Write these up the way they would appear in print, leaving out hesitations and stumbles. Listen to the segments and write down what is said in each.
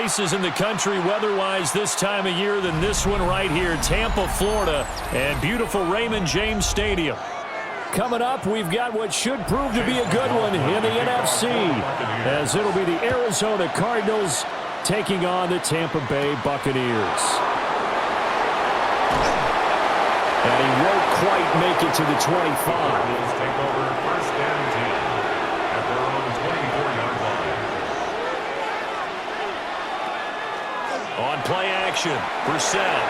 places in the country weather-wise this time of year than this one right here, Tampa, Florida, and beautiful Raymond James Stadium. Coming up, we've got what should prove to be a good one in the NFC, as it'll be the Arizona Cardinals taking on the Tampa Bay Buccaneers. And he won't quite make it to the 25. Take over first and 10 at their own 24-yard line. On play action, Brissett.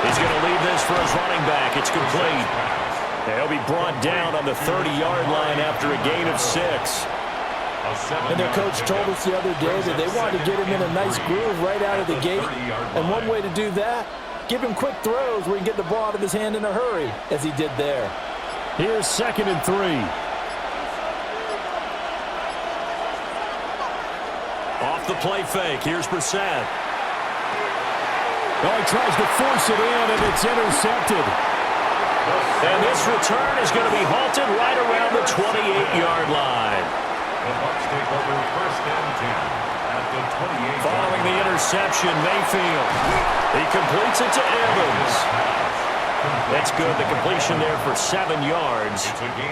He's going to lead this for his running back. It's complete. He'll be brought down on the 30-yard line after a gain of 6. And their coach told us the other day that they wanted to get him in a nice groove right out of the gate. And one way to do that, give him quick throws where he can get the ball out of his hand in a hurry, as he did there. Here's 2nd and 3. Off the play fake. Here's Brissett. Oh, he tries to force it in, and it's intercepted. And this return is going to be halted right around the 28-yard line. The Bucs take over first and 10 at the 28. Following the interception, Mayfield. He completes it to Evans. That's good. The completion there for 7 yards.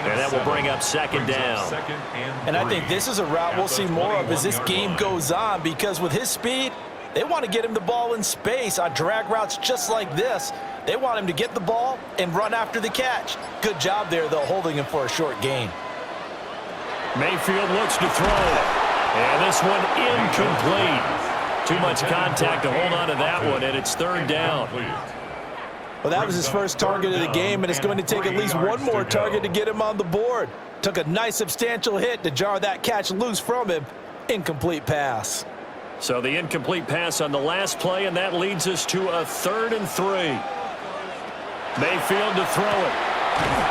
And that will bring up 2nd down. And I think this is a route we'll see more of as this game goes on, because with his speed, they want to get him the ball in space on drag routes just like this. They want him to get the ball and run after the catch. Good job there, though, holding him for a short gain. Mayfield looks to throw. And this one incomplete. Too much contact to hold on to that one, and it's 3rd down. Well, that was his first target of the game, and it's going to take at least one more target to get him on the board. Took a nice substantial hit to jar that catch loose from him. Incomplete pass. So the incomplete pass on the last play, and that leads us to a 3rd and 3. Mayfield to throw it.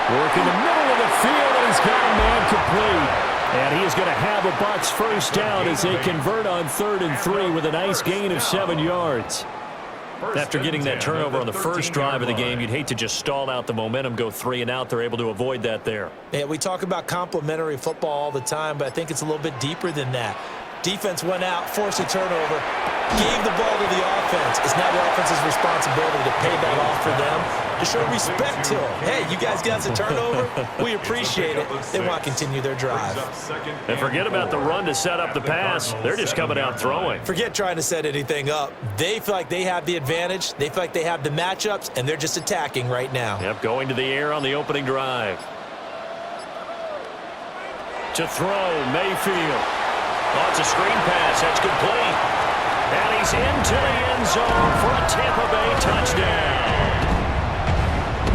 Work in the middle of the field, and he's got a man complete. And he is going to have a Bucs first down as they convert on 3rd and 3 with a nice gain of 7 yards. After getting that turnover on the first drive of the game, you'd hate to just stall out the momentum, go 3 and out. They're able to avoid that there. Yeah, we talk about complementary football all the time, but I think it's a little bit deeper than that. Defense went out, forced a turnover, gave the ball to the offense. It's now the offense's responsibility to pay that off for them, to show respect to them. Hey, you guys got us a turnover? We appreciate it. They want to continue their drive. And forget about the run to set up the pass. They're just coming out throwing. Forget trying to set anything up. They feel like they have the advantage. They feel like they have the matchups, and they're just attacking right now. Yep, going to the air on the opening drive. To throw, Mayfield. Oh, it's a screen pass. That's complete. And he's into the end zone for a Tampa Bay touchdown.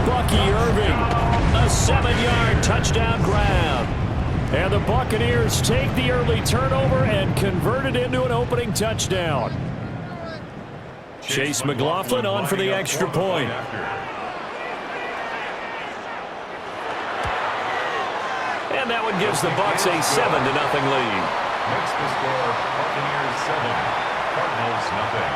Bucky Irving, a 7-yard touchdown grab. And the Buccaneers take the early turnover and convert it into an opening touchdown. Chase McLaughlin on for the extra point. And that one gives the Bucs a 7-0 lead. Next to score, Buccaneers 7, Cardinals nothing.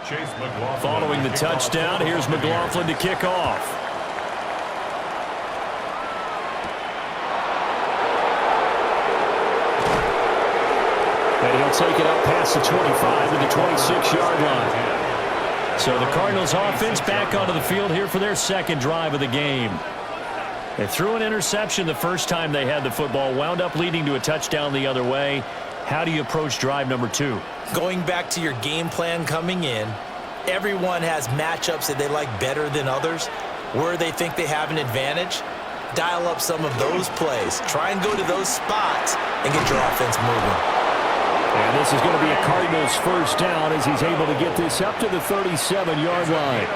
Chase McLaughlin. Following the touchdown, here's McLaughlin to kick off. And he'll take it up past the 25 to the 26-yard line. So the Cardinals offense back onto the field here for their 2nd drive of the game. They threw an interception the first time they had the football, wound up leading to a touchdown the other way. How do you approach drive number 2? Going back to your game plan coming in, everyone has matchups that they like better than others, where they think they have an advantage. Dial up some of those plays. Try and go to those spots and get your offense moving. And this is going to be a Cardinals first down as he's able to get this up to the 37-yard line.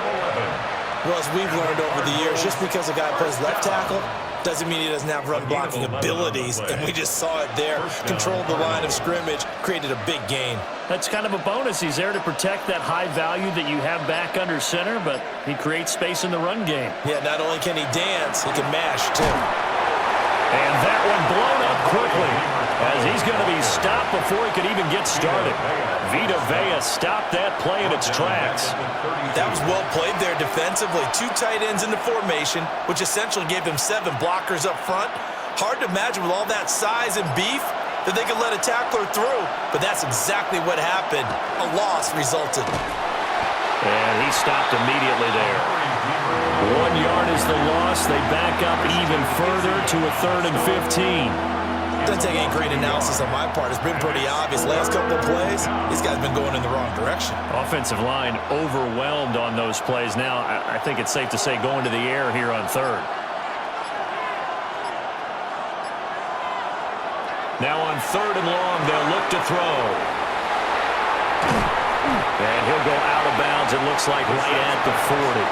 Well, as we've learned over the years, just because a guy plays left tackle doesn't mean he doesn't have run blocking abilities, and we just saw it there. Controlled the line of scrimmage, created a big gain. That's kind of a bonus. He's there to protect that high value that you have back under center, but he creates space in the run game. Yeah, not only can he dance, he can mash, too. And that one blown up quickly. as he's going to be stopped before he could even get started. Vita Vea stopped that play in its tracks. That was well played there defensively. 2 tight ends in the formation, which essentially gave him 7 blockers up front. Hard to imagine with all that size and beef that they could let a tackler through, but that's exactly what happened. A loss resulted. And he stopped immediately there. 1 yard is the loss. They back up even further to a 3rd and 15. Doesn't take any great analysis on my part. It's been pretty obvious. Last couple of plays, these guys have been going in the wrong direction. Offensive line overwhelmed on those plays. Now, I think it's safe to say going to the air here on 3rd. Now on 3rd and long, they'll look to throw. And he'll go out of bounds, it looks like right at the 40.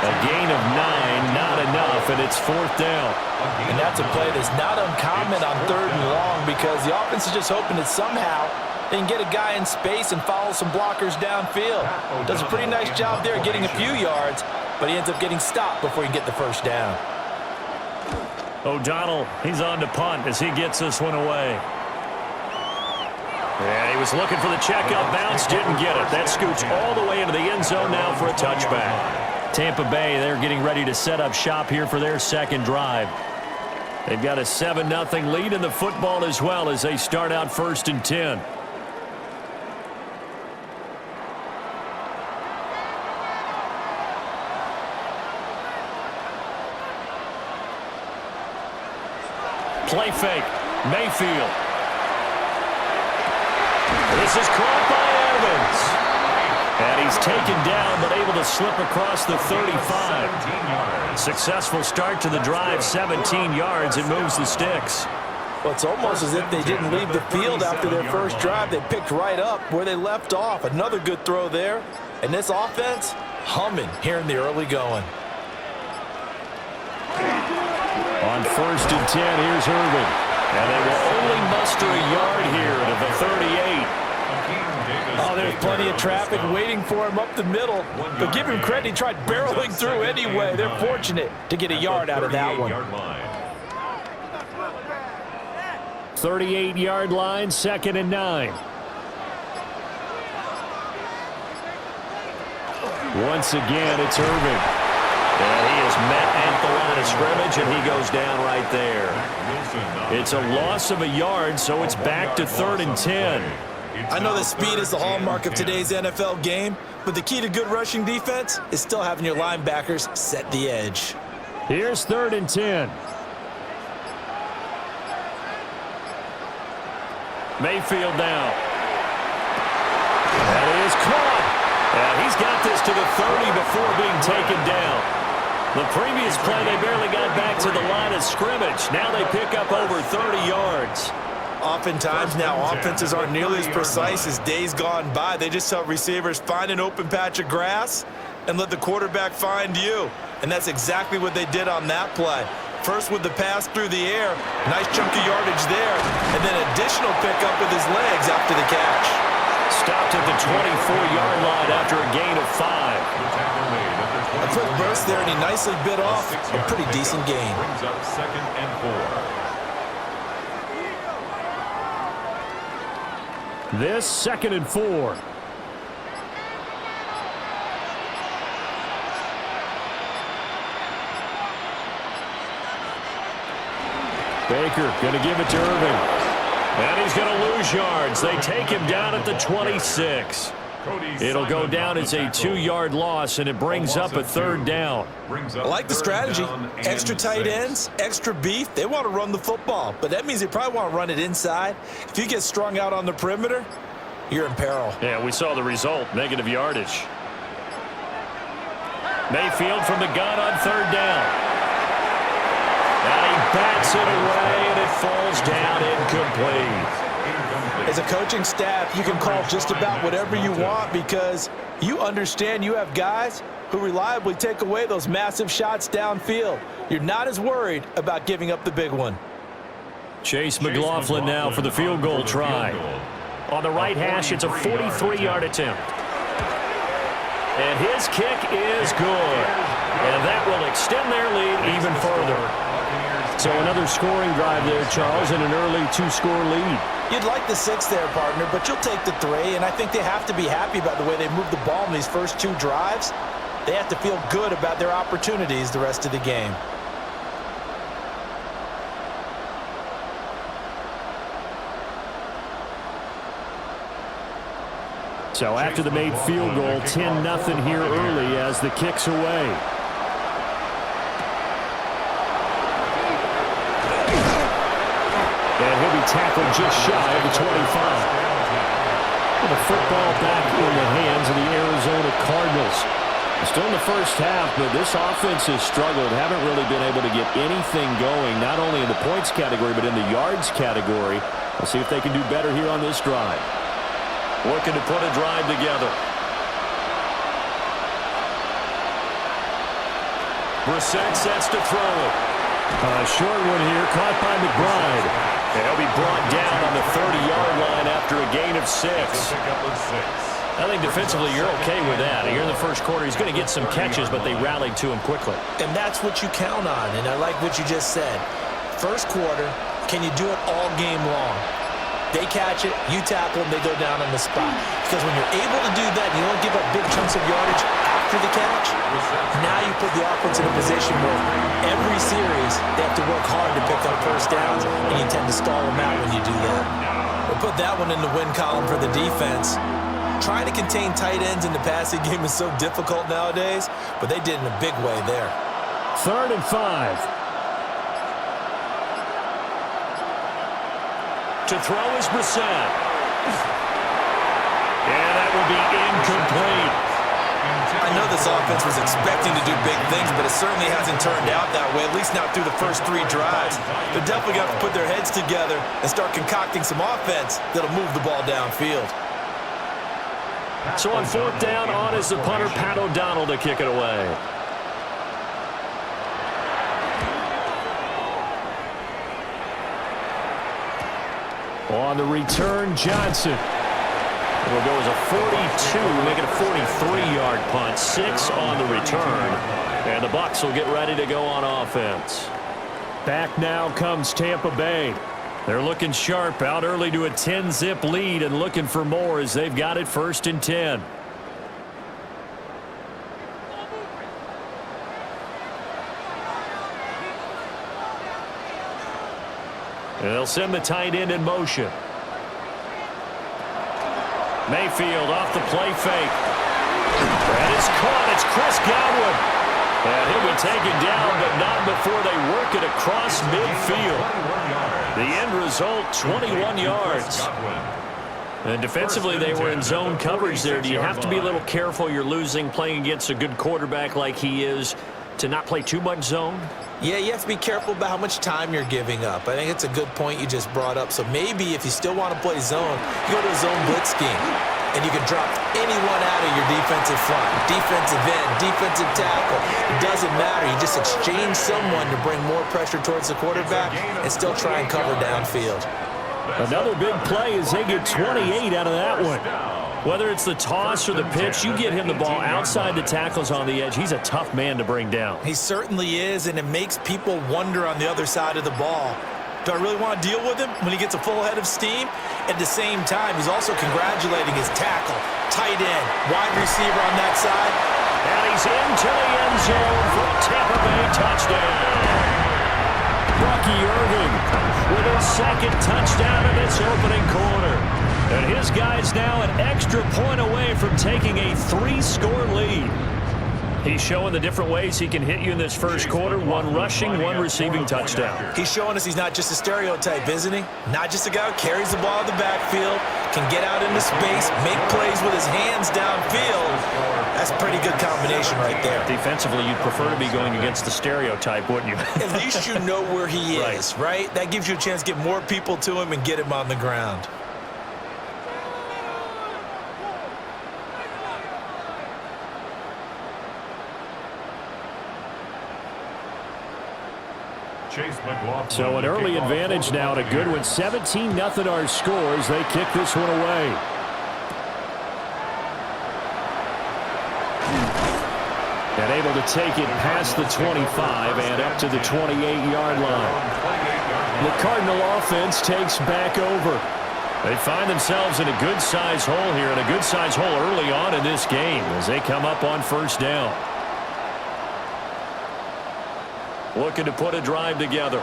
A gain of 9, not enough, and it's 4th down. And that's a play that's not uncommon on 3rd and long because the offense is just hoping that somehow they can get a guy in space and follow some blockers downfield. Does a pretty nice job there getting a few yards, but he ends up getting stopped before he can get the 1st down. O'Donnell, he's on to punt as he gets this one away. Yeah, he was looking for the check-up bounce, didn't get it. That scoots all the way into the end zone now for a touchback. Tampa Bay, they're getting ready to set up shop here for their 2nd drive. They've got a 7-0 lead in the football as well as they start out 1st and 10. Play fake. Mayfield. This is caught by Evans. And he's taken down but able to slip across the 35. Successful start to the drive, 17 yards, and moves the sticks. Well, it's almost as if they didn't leave the field after their first drive. They picked right up where they left off. Another good throw there. And this offense, humming here in the early going. On 1st and 10, here's Irvin. And they will only muster a yard here to the 38. Oh, there's plenty of traffic waiting for him up the middle. But give him credit, he tried barreling through anyway. They're fortunate to get a yard out of that one. 38-yard line, 2nd and 9. Once again, it's Irvin. And he is met at the line of scrimmage, and he goes down right there. It's a loss of a yard, so it's back to 3rd and 10. I know that speed is the hallmark of today's NFL game, but the key to good rushing defense is still having your linebackers set the edge. Here's 3rd and 10. Mayfield now. That is caught. And he's got this to the 30 before being taken down. The previous play, they barely got back to the line of scrimmage. Now they pick up over 30 yards. Oftentimes now offenses aren't nearly as precise as days gone by. They just tell receivers, find an open patch of grass and let the quarterback find you. And that's exactly what they did on that play. First with the pass through the air, nice chunk of yardage there, and then additional pickup with his legs after the catch. Stopped at the 24-yard line after a gain of 5. A quick burst there, and he nicely bit off a pretty decent gain. Brings up 2nd and 4. This 2nd and 4. Baker going to give it to Irvin. And he's going to lose yards. They take him down at the 26. It'll go down as a 2-yard loss, and it brings up a 3rd down. I like the strategy. Extra tight ends, extra beef. They want to run the football, but that means they probably want to run it inside. If you get strung out on the perimeter, you're in peril. Yeah, we saw the result, negative yardage. Mayfield from the gun on 3rd down. And he bats it away, and it falls down incomplete. As a coaching staff, you can call just about whatever you want because you understand you have guys who reliably take away those massive shots downfield. You're not as worried about giving up the big one. Chase McLaughlin now for the field goal try. On the right hash, it's a 43-yard attempt. And his kick is good. And that will extend their lead even further. So another scoring drive there, Charles, and an early 2-score lead. You'd like the 6 there, partner, but you'll take the 3, and I think they have to be happy about the way they moved the ball in these first 2 drives. They have to feel good about their opportunities the rest of the game. So after the made field goal, 10-0 here early as the kick's away. And he'll be tackled just shy of the 25. The football back in the hands of the Arizona Cardinals. Still in the first half, but this offense has struggled. Haven't really been able to get anything going, not only in the points category, but in the yards category. We'll see if they can do better here on this drive. Looking to put a drive together. Brissett sets to throw it. A short one here, caught by McBride. And he'll be brought down on the 30-yard line after a gain of 6. I think defensively you're okay with that. Here in the first quarter, he's going to get some catches, but they rallied to him quickly. And that's what you count on, and I like what you just said. First quarter, can you do it all game long? They catch it, you tackle them, they go down on the spot. Because when you're able to do that, you don't give up big chunks of yardage after the catch, now you put the offense in a position where every series they have to work hard to pick up first downs, and you tend to stall them out when you do that. We'll put that one in the win column for the defense. Trying to contain tight ends in the passing game is so difficult nowadays, but they did in a big way there. 3rd and 5. To throw is Brissett. And that will be incomplete. I know this offense was expecting to do big things, but it certainly hasn't turned out that way, at least not through the first 3 drives. They're definitely going to have to put their heads together and start concocting some offense that'll move the ball downfield. So on 4th down, on is the punter, Pat O'Donnell, to kick it away. On the return, Johnson. It'll go as a 42, make it a 43-yard punt. 6 on the return. And the Bucs will get ready to go on offense. Back now comes Tampa Bay. They're looking sharp, out early to a 10-zip lead and looking for more as they've got it 1st and 10. And they'll send the tight end in motion. Mayfield off the play fake. And it's caught. It's Chris Godwin. And he'll be taken down, but not before they work it across midfield. The end result, 21 yards. And defensively, they were in zone coverage there. Do you have to be a little careful? You're losing, playing against a good quarterback like he is, to not play too much zone? Yeah, you have to be careful about how much time you're giving up. I think it's a good point you just brought up. So maybe if you still want to play zone, you go to a zone blitz scheme, and you can drop anyone out of your defensive front, defensive end, defensive tackle. It doesn't matter. You just exchange someone to bring more pressure towards the quarterback and still try and cover downfield. Another big play as they get 28 out of that one. Whether it's the toss or the pitch, you get him the ball outside the tackles on the edge. He's a tough man to bring down. He certainly is, and it makes people wonder on the other side of the ball. Do I really want to deal with him when he gets a full head of steam? At the same time, he's also congratulating his tackle, tight end, wide receiver on that side. And he's into the end zone for a Tampa Bay touchdown. Bucky Irving with his 2nd touchdown in this opening quarter. And his guy's now an extra point away from taking a 3-score lead. He's showing the different ways he can hit you in this first quarter. 1 rushing, 1 receiving touchdown. He's showing us he's not just a stereotype, isn't he? Not just a guy who carries the ball in the backfield, can get out into space, make plays with his hands downfield. That's a pretty good combination right there. Defensively, you'd prefer to be going against the stereotype, wouldn't you? At least you know where he is, right? That gives you a chance to get more people to him and get him on the ground. So an early advantage now to Goodwin. 17-0 our scores. They kick this one away. And able to take it past the 25 and up to the 28-yard line. The Cardinal offense takes back over. They find themselves in a good-sized hole here, and a good-sized hole early on in this game as they come up on first down. Looking to put a drive together.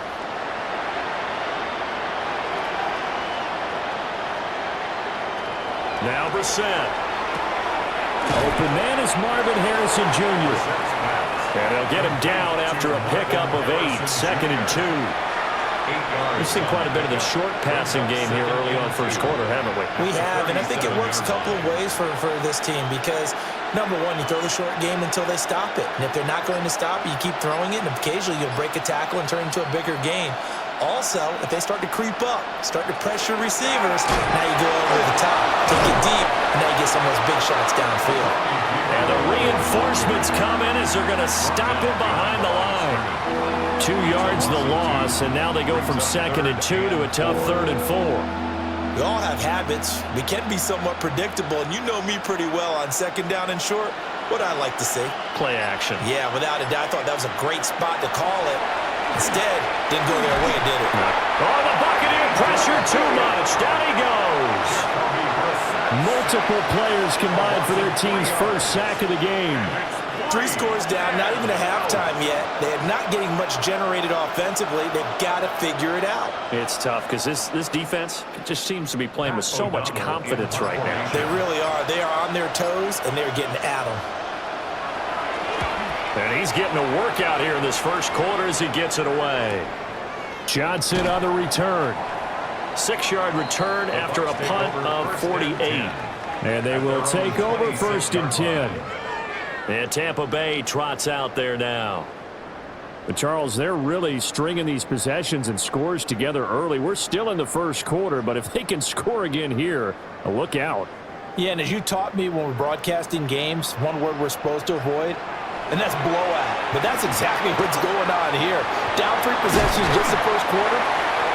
Now Brissett. Open man is Marvin Harrison Jr. And he'll get him down after a pickup of 8, 2nd and 2. We've seen quite a bit of the short passing game here early on first quarter, haven't we? We have, and I think it works a couple of ways for this team because, number one, you throw the short game until they stop it. And if they're not going to stop it, you keep throwing it, and occasionally you'll break a tackle and turn into a bigger gain. Also, if they start to creep up, start to pressure receivers, now you go over the top, take it deep, and now you get some of those big shots downfield. And the reinforcements come in as they're going to stop him behind the line. 2 yards the loss, and now they go from 2nd and 2 to a tough 3rd and 4. We all have habits. We can be somewhat predictable, and you know me pretty well on 2nd down and short. What I like to see? Play action. Yeah, without a doubt. I thought that was a great spot to call it. Instead, didn't go their way, did it? Oh, the Buccaneer pressure too much. Down he goes. Multiple players combined for their team's first sack of the game. 3 scores down, not even a halftime yet. They are not getting much generated offensively. They've got to figure it out. It's tough because this defense just seems to be playing with so much confidence right now. They really are. They are on their toes, and they're getting at them. And he's getting a workout here in this first quarter as he gets it away. Johnson on the return. 6-yard return after a punt of 48. And they will take over 1st and 10. And Tampa Bay trots out there now. But Charles, they're really stringing these possessions and scores together early. We're still in the first quarter, but if they can score again here, look out. Yeah, and as you taught me when we're broadcasting games, one word we're supposed to avoid, and that's blowout. But that's exactly what's going on here. Down 3 possessions just the first quarter.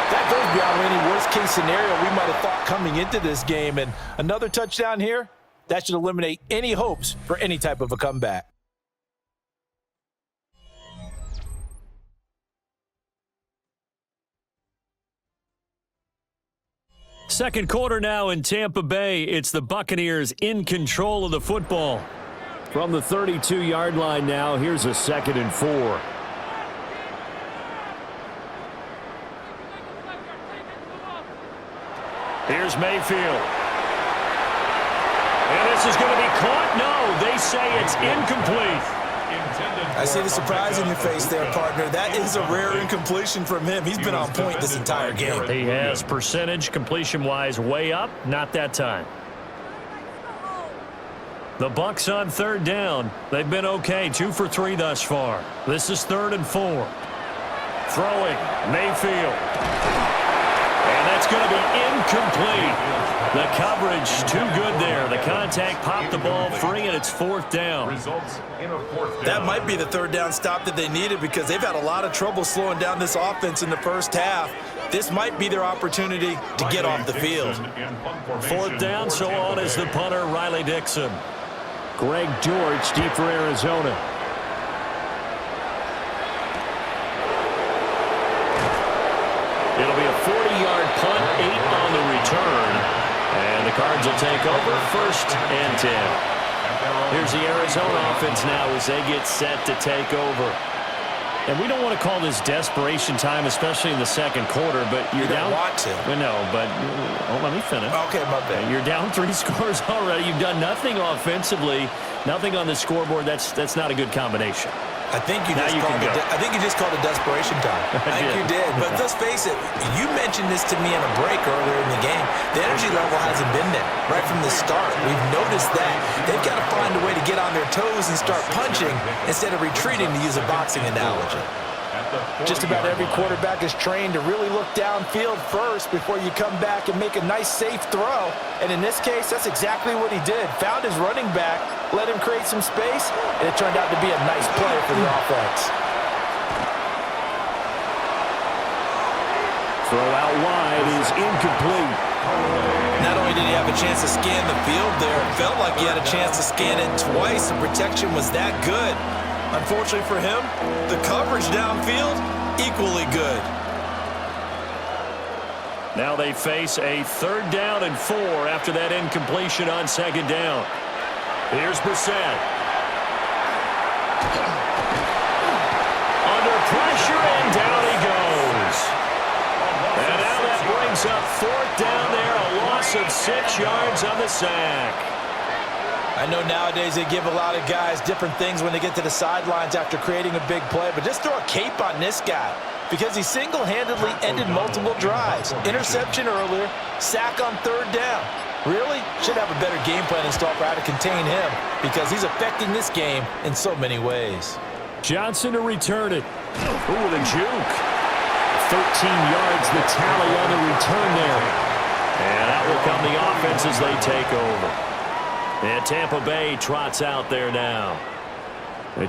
That goes beyond any worst-case scenario we might have thought coming into this game. And another touchdown here, that should eliminate any hopes for any type of a comeback. Second quarter now in Tampa Bay. It's the Buccaneers in control of the football. From the 32-yard line now, here's a 2nd and 4. Here's Mayfield. And this is going to be caught. No, they say it's incomplete. I see the surprise in your face there, partner. That is a rare incompletion from him. He's been on point this entire game. He has percentage completion-wise way up. Not that time. The Bucs on 3rd down. They've been okay. 2 for 3 thus far. This is 3rd and 4. Throwing. Mayfield. And that's going to be incomplete. The coverage too good there. The contact popped the ball free, and it's 4th down. That might be the 3rd down stop that they needed because they've had a lot of trouble slowing down this offense in the first half. This might be their opportunity to get off the field. 4th down, so on is the punter, Riley Dixon. Greg George deep for Arizona. It'll be a 40-yard punt, 8 on the return. And the Cards will take over 1st and 10. Here's the Arizona offense now as they get set to take over. And we don't want to call this desperation time, especially in the second quarter, but you're down. You don't want to. No, but let me finish. Okay, my bad. You're down 3 scores already. You've done nothing offensively, nothing on the scoreboard. That's not a good combination. I think you just called it desperation time. I think you did. But let's face it, you mentioned this to me in a break earlier in the game. The energy level hasn't been there right from the start. We've noticed that. They've got to find a way to get on their toes and start punching instead of retreating, to use a boxing analogy. Just about every quarterback is trained to really look downfield first before you come back and make a nice, safe throw. And in this case, that's exactly what he did. Found his running back, let him create some space, and it turned out to be a nice play for the offense. Throw out wide is incomplete. Not only did he have a chance to scan the field there, it felt like he had a chance to scan it twice. The protection was that good. Unfortunately for him, the coverage downfield, equally good. Now they face a 3rd down and 4 after that incompletion on 2nd down. Here's Brissett. Under pressure, and down he goes. And now that brings up 4th down there, a loss of 6 yards on the sack. I know nowadays they give a lot of guys different things when they get to the sidelines after creating a big play, but just throw a cape on this guy because he single-handedly ended multiple drives. Interception earlier, sack on 3rd down. Really? Should have a better game plan installed for how to contain him because he's affecting this game in so many ways. Johnson to return it. Ooh, the juke. 13 yards, the tally on the return there. And out will come the offense as they take over. And Tampa Bay trots out there now.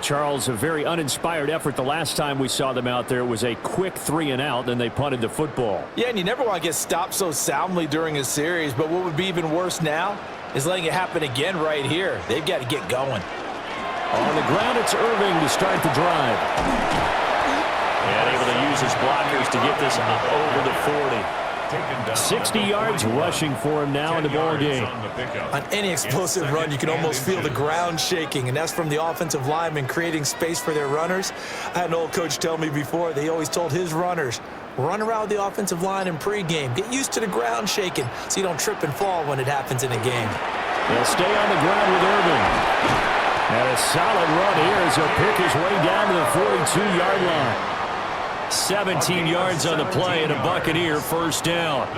Charles, a very uninspired effort the last time we saw them out there. It was a quick 3-and-out, then they punted the football. Yeah, and you never want to get stopped so soundly during a series, but what would be even worse now is letting it happen again right here. They've got to get going. On the ground, it's Irving to start the drive. And able to use his blockers to get this over the 40. 60 yards rushing for him now in the ball game. On any explosive run, you can almost feel the ground shaking, and that's from the offensive linemen creating space for their runners. I had an old coach tell me before, they always told his runners, run around the offensive line in pregame. Get used to the ground shaking so you don't trip and fall when it happens in a game. They'll stay on the ground with Irving. And a solid run here as he'll pick his way down to the 42-yard line. 17 yards on the play and a Buccaneer 1st down.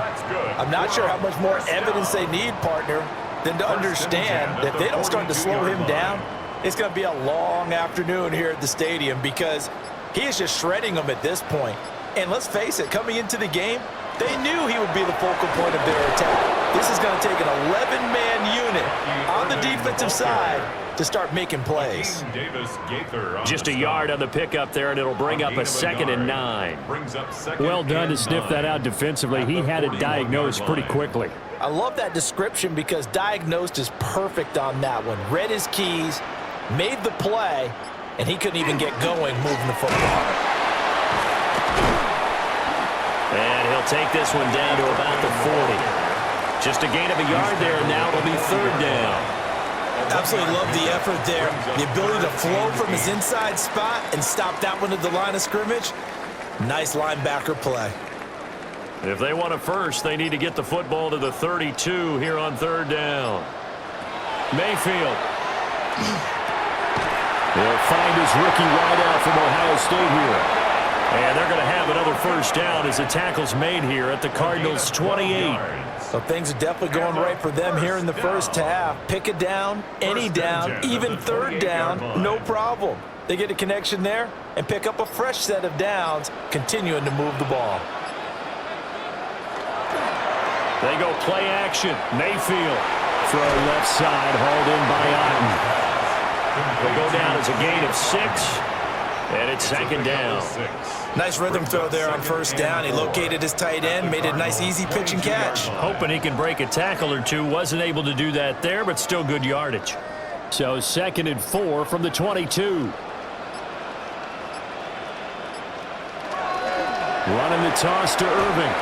I'm not sure how much more evidence they need, partner, than to understand that if they don't start to slow him down, it's going to be a long afternoon here at the stadium because he is just shredding them at this point. And let's face it, coming into the game, they knew he would be the focal point of their attack. This is going to take an 11-man unit on the defensive side to start making plays. Just a yard on the pickup there, and it'll bring up a 2nd and 9. Well done to sniff that out defensively. He had it diagnosed pretty quickly. I love that description because diagnosed is perfect on that one. Read his keys, made the play, and he couldn't even get going moving the football. And he'll take this one down to about the 40. Just a gain of a yard there, and now it'll be 3rd down. Absolutely love the effort there. The ability to flow from his inside spot and stop that one at the line of scrimmage. Nice linebacker play. If they want a first, they need to get the football to the 32 here on 3rd down. Mayfield. They'll find his rookie wideout from Ohio State here. And they're going to have another 1st down as the tackle's made here at the Cardinals' 28. So things are definitely going right for them here in the first half. Pick a down, any down, even 3rd down, no problem. They get a connection there and pick up a fresh set of downs, continuing to move the ball. They go play action. Mayfield. Throw left side, hauled in by Otten. Will go down as a gain of 6. And it's 2nd down. Nice rhythm throw there on 1st down. He located his tight end, made it a nice easy pitch and catch. Hoping he can break a tackle or two. Wasn't able to do that there, but still good yardage. So 2nd and 4 from the 22. Running the toss to Irving.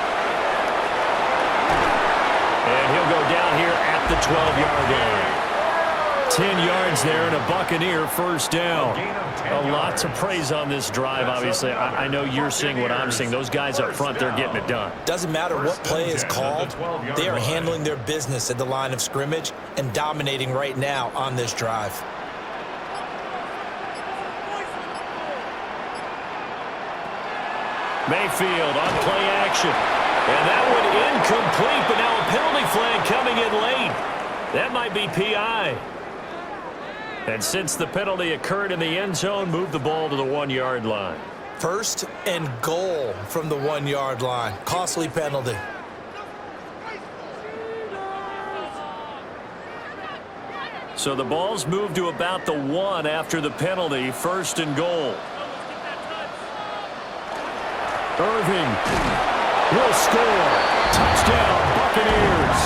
And he'll go down here at the 12-yard line. 10 yards there and a Buccaneer 1st down. A lot to praise on this drive, obviously. I know you're seeing what I'm seeing. Those guys up front, they're getting it done. Doesn't matter what play is called. They are handling their business at the line of scrimmage and dominating right now on this drive. Mayfield on play action. And that one incomplete, but now a penalty flag coming in late. That might be PI. And since the penalty occurred in the end zone, move the ball to the 1-yard line. 1st and goal from the 1-yard line. Costly penalty. So the ball's moved to about the 1 after the penalty. 1st and goal. Irving will score. Touchdown, Buccaneers.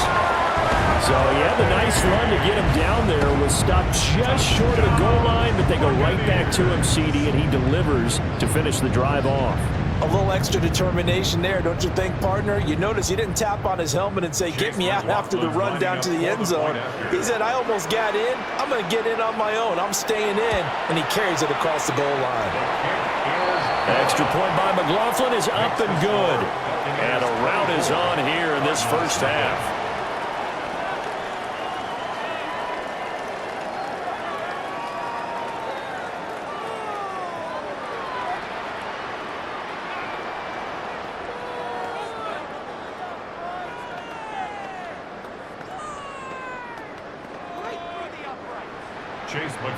So he had the nice run to get him down there, was stopped just short of the goal line, but they go right back to him, CD, and he delivers to finish the drive off. A little extra determination there, don't you think, partner? You notice he didn't tap on his helmet and say, get me out after the run down to the end zone. He said, I almost got in. I'm going to get in on my own. I'm staying in. And he carries it across the goal line. Extra point by McLaughlin is up and good. And a rout is on here in this first half.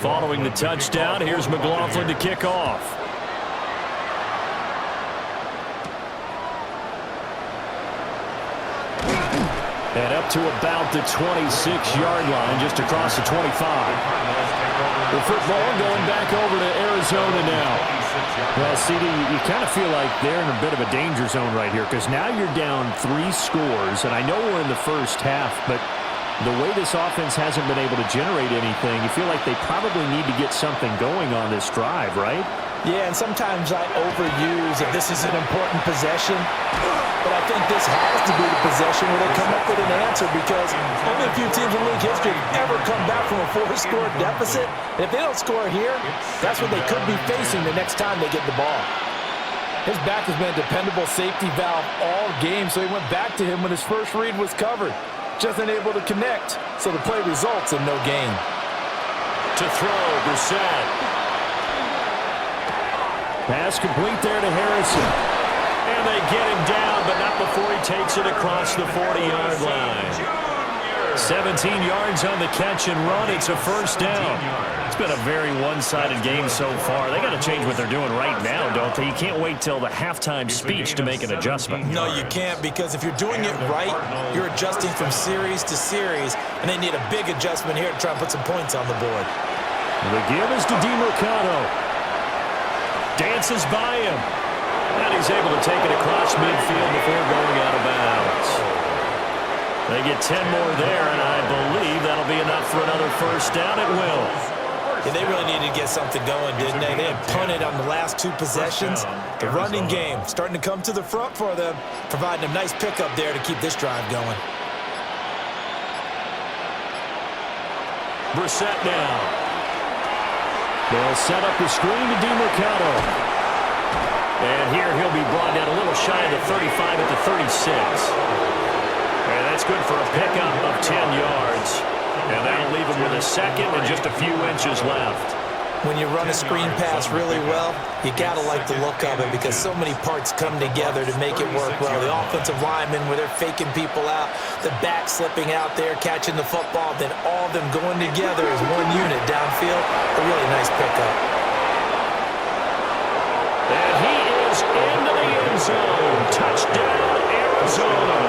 Following the touchdown, here's McLaughlin to kick off. And up to about the 26-yard line, just across the 25. The football going back over to Arizona now. Well, CD, you kind of feel like they're in a bit of a danger zone right here because now you're down 3 scores, and I know we're in the first half, but the way this offense hasn't been able to generate anything, you feel like they probably need to get something going on this drive, right? Yeah, and sometimes I overuse that this is an important possession, but I think this has to be the possession where they come up with an answer because only a few teams in league history have ever come back from a 4-score deficit. And if they don't score here, that's what they could be facing the next time they get the ball. His back has been a dependable safety valve all game, so he went back to him when his first read was covered. Just unable to connect, so the play results in no gain. To throw, Brissett. Pass complete there to Harrison. And they get him down, but not before he takes it across the 40-yard line. 17 yards on the catch and run. It's a first down. It's been a very one-sided game so far. They got to change what they're doing right now, don't they? You can't wait till the halftime speech to make an adjustment. No, you can't, because if you're doing it right, you're adjusting from series to series, and they need a big adjustment here to try and put some points on the board. The give is to DiMercato. Dances by him. And he's able to take it across midfield before going out of bounds. They get 10 more there, and I believe that'll be enough for another first down. It will. Yeah, they really needed to get something going, didn't they? They had punted on the last 2 possessions. The running game starting to come to the front for them, providing a nice pickup there to keep this drive going. Brissett now. They'll set up the screen to DiMercato. And here he'll be brought down a little shy of the 35 at the 36. And that's good for a pickup of 10 yards. And that'll leave him with a second and just a few inches left. When you run a screen pass really well, you got to like the look of it because so many parts come together to make it work well. The offensive linemen where they're faking people out, the back slipping out there, catching the football, then all of them going together as one unit downfield. A really nice pickup. And he is into the end zone. Touchdown, Arizona.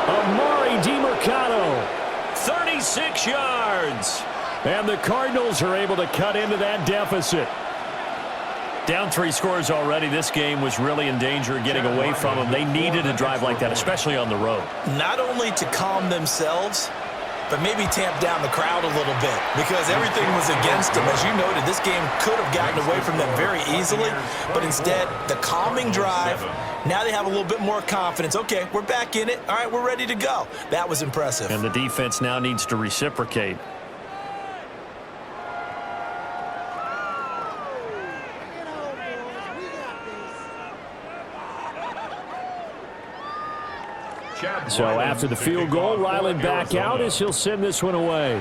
Amari DiMercato. 36 yards. And the Cardinals are able to cut into that deficit. Down 3 scores already. This game was really in danger of getting away from them. They needed a drive like that, especially on the road. Not only to calm themselves, but maybe tamp down the crowd a little bit because everything was against them. As you noted, this game could have gotten away from them very easily, but instead, the calming drive, now they have a little bit more confidence. Okay, we're back in it. All right, we're ready to go. That was impressive. And the defense now needs to reciprocate. So after the field goal, Ryland back out as he'll send this one away.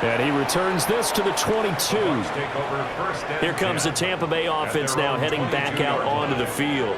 And he returns this to the 22. Here comes the Tampa Bay offense now heading back out onto the field.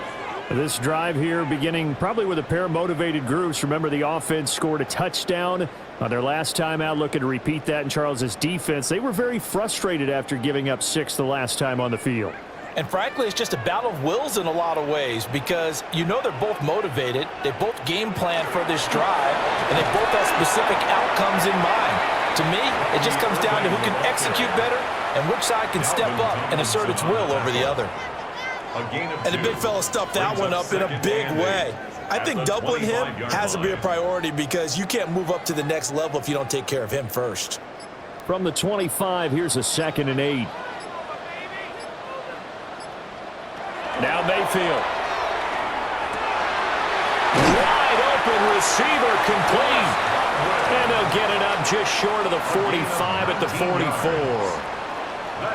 This drive here beginning probably with a pair of motivated groups. Remember, the offense scored a touchdown on their last time out, looking to repeat that in Charles's defense. They were very frustrated after giving up 6 the last time on the field. And frankly, it's just a battle of wills in a lot of ways because you know they're both motivated, they both game plan for this drive, and they both have specific outcomes in mind. To me, it just comes down to who can execute better and which side can step up and assert its will over the other. A gain of And the 2. big fella stuffed that one up in a big way. I think doubling him has to be a priority because you can't move up to the next level if you don't take care of him first. From the 25, here's a 2nd and 8. Now Mayfield. Wide open receiver complete. And they'll get it up just short of the 45 at the 44.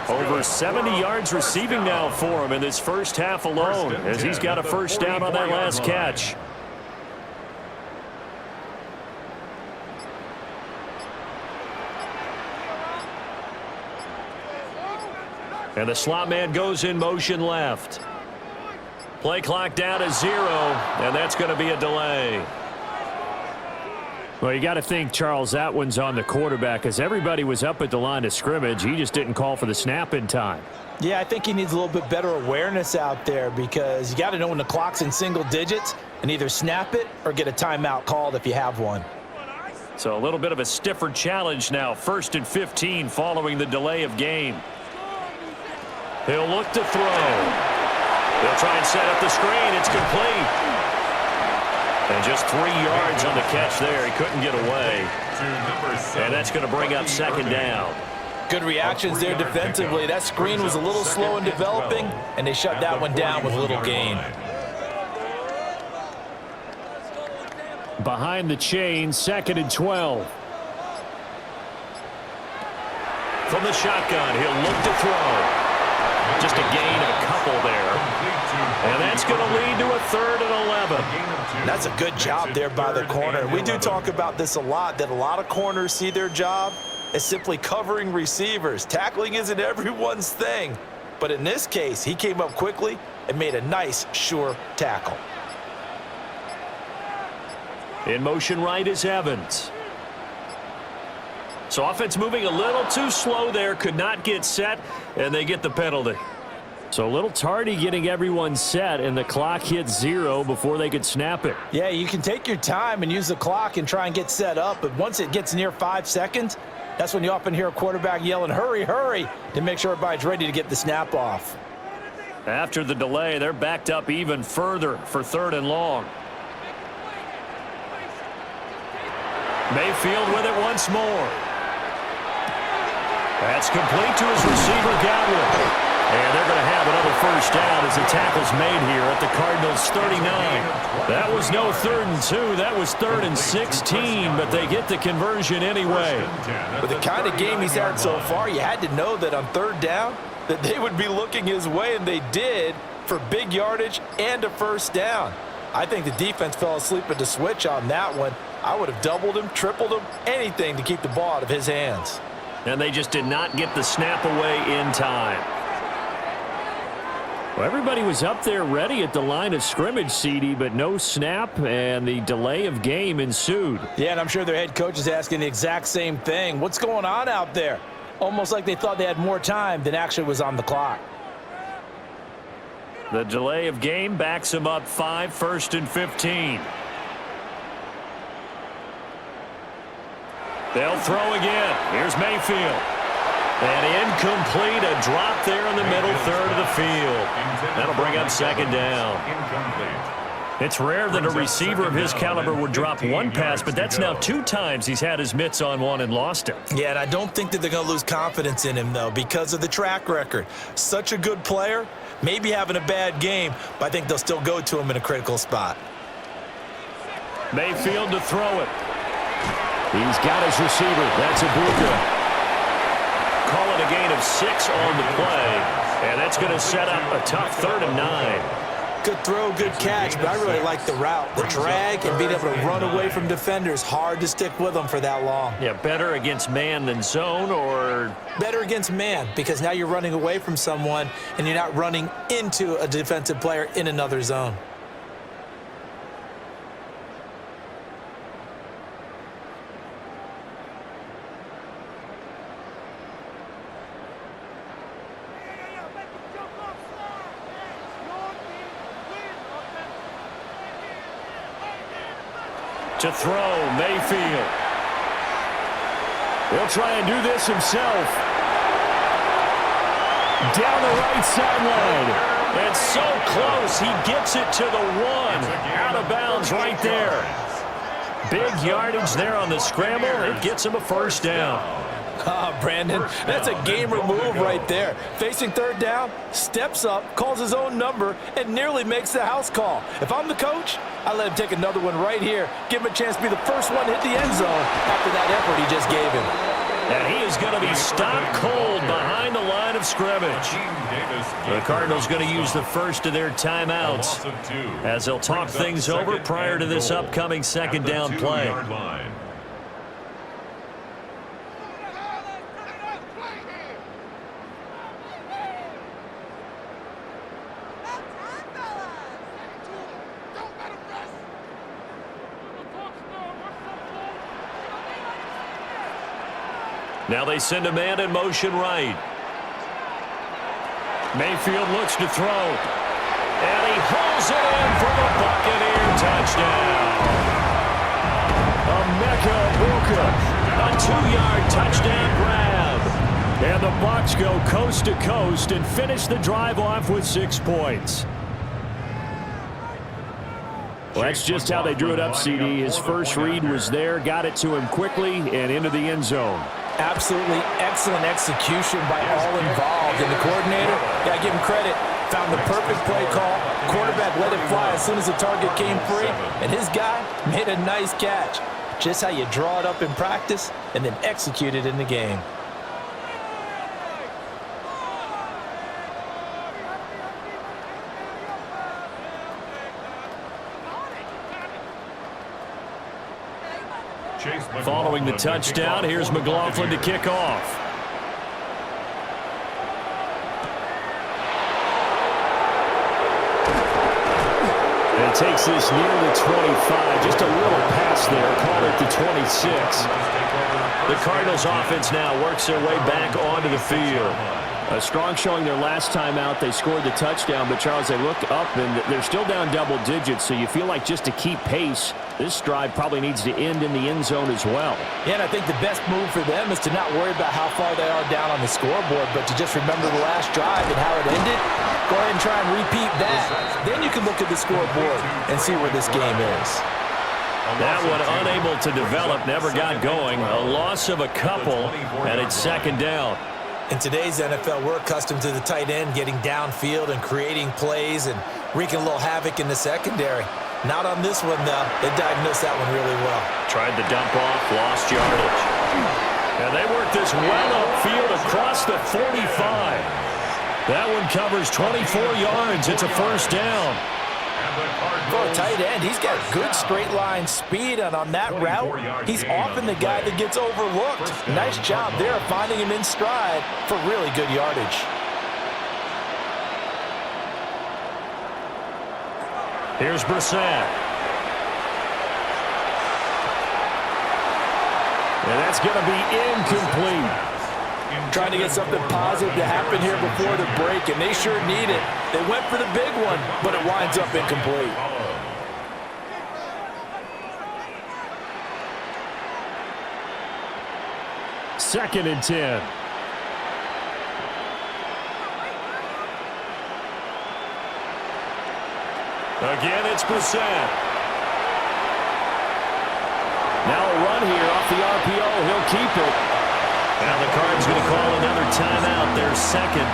Over 70 yards receiving now for him in this first half alone as he's got a first down on that last catch. And the slot man goes in motion left. Play clock down to 0, and that's going to be a delay. Well, you got to think, Charles, that one's on the quarterback as everybody was up at the line of scrimmage. He just didn't call for the snap in time. Yeah, I think he needs a little bit better awareness out there because you got to know when the clock's in single digits and either snap it or get a timeout called if you have one. So a little bit of a stiffer challenge now. 1st and 15 following the delay of game. He'll look to throw. They'll try and set up the screen. It's complete. And just 3 yards on the catch there. He couldn't get away. And that's going to bring up 2nd down. Good reactions there defensively. That screen was a little slow in developing, and they shut that one down with little gain. Behind the chain, 2nd and 12. From the shotgun, he'll look to throw. Just a gain of a couple there. And that's going to lead to a 3rd and 11. That's a good job there by the corner. We do talk about this a lot, that a lot of corners see their job as simply covering receivers. Tackling isn't everyone's thing. But in this case, he came up quickly and made a nice, sure tackle. In motion right is Evans. So offense moving a little too slow there. Could not get set, and they get the penalty. So a little tardy getting everyone set, and the clock hits 0 before they could snap it. Yeah, you can take your time and use the clock and try and get set up, but once it gets near 5 seconds, that's when you often hear a quarterback yelling, hurry, hurry, to make sure everybody's ready to get the snap off. After the delay, they're backed up even further for 3rd and long. Mayfield with it once more. That's complete to his receiver, Godwin. And they're going to have another first down as the tackle's made here at the Cardinals' 39. That was no 3rd and 2. That was 3rd and 16, but they get the conversion anyway. With the kind of game he's had so far, you had to know that on 3rd down that they would be looking his way, and they did for big yardage and a first down. I think the defense fell asleep at the switch on that one. I would have doubled him, tripled him, anything to keep the ball out of his hands. And they just did not get the snap away in time. Well, everybody was up there ready at the line of scrimmage, CD, but no snap, and the delay of game ensued. Yeah, and I'm sure their head coach is asking the exact same thing. What's going on out there? Almost like they thought they had more time than actually was on the clock. The delay of game backs him up 5, 1st and 15. They'll throw again. Here's Mayfield. And incomplete, a drop there in the middle 3rd of the field. That'll bring up 2nd down. It's rare that a receiver of his caliber would drop one pass, but that's now 2 times he's had his mitts on one and lost it. Yeah, and I don't think that they're going to lose confidence in him, though, because of the track record. Such a good player, maybe having a bad game, but I think they'll still go to him in a critical spot. Mayfield to throw it. He's got his receiver. That's Ibuka. Call it a gain of 6 on the play, and that's going to set up a tough 3rd and 9. Good throw, good catch, but I really like the route. The drag and being able to run away from defenders, hard to stick with them for that long. Yeah, better against man than zone, or better against man, because now you're running away from someone and you're not running into a defensive player in another zone. to throw, Mayfield. He'll try and do this himself. Down the right sideline. It's so close. He gets it to the 1. Out of bounds right there. Big yardage there on the scramble. It gets him a first down. Brandon, that's a gamer move right there. Facing third down, steps up, calls his own number, and nearly makes the house call. If I'm the coach, I let him take another one right here. Give him a chance to be the first one to hit the end zone after that effort he just gave him. And he is going to be stopped cold behind the line of scrimmage. The Cardinals going to use the first of their timeouts as they'll talk things over prior to this upcoming second down play. Now they send a man in motion right. Mayfield looks to throw. And he hauls it in for the Buccaneer touchdown. Emeka Egbuka, a 2-yard touchdown grab. And the Bucs go coast to coast and finish the drive off with 6 points. Well, that's just how they drew it up, CD. His first read was there, got it to him quickly, and into the end zone. Absolutely excellent execution by all involved. And the coordinator, got to give him credit, found the perfect play call. Quarterback let it fly as soon as the target came free. And his guy made a nice catch. Just how you draw it up in practice and then execute it in the game. Following the touchdown, here's McLaughlin to kick off. And it takes this near the 25. Just a little pass there. Call it the 26. The Cardinals offense now works their way back onto the field. A strong showing their last time out. They scored the touchdown, but, Charles, they look up, and they're still down double digits, so you feel like just to keep pace, this drive probably needs to end in the end zone as well. Yeah, and I think the best move for them is to not worry about how far they are down on the scoreboard, but to just remember the last drive and how it ended. Go ahead and try and repeat that. Then you can look at the scoreboard and see where this game is. That one unable to develop, never got going. A loss of a couple, and it's second down. In today's NFL, we're accustomed to the tight end getting downfield and creating plays and wreaking a little havoc in the secondary. Not on this one, though. They diagnosed that one really well. Tried the dump off, lost yardage. And they work this well upfield across the 45. That one covers 24 yards. It's a first down. For a tight end, he's got good straight line speed, and on that route, he's often the guy that gets overlooked. Nice job there finding him in stride for really good yardage. Here's Brissett. And that's going to be incomplete. Trying to get something positive to happen here before the break, and they sure need it. They went for the big one, but it winds up incomplete. Second and 10. Again, it's Brissett. Now a run here off the RPO. He'll keep it. Now the Cards going to call another timeout, their second,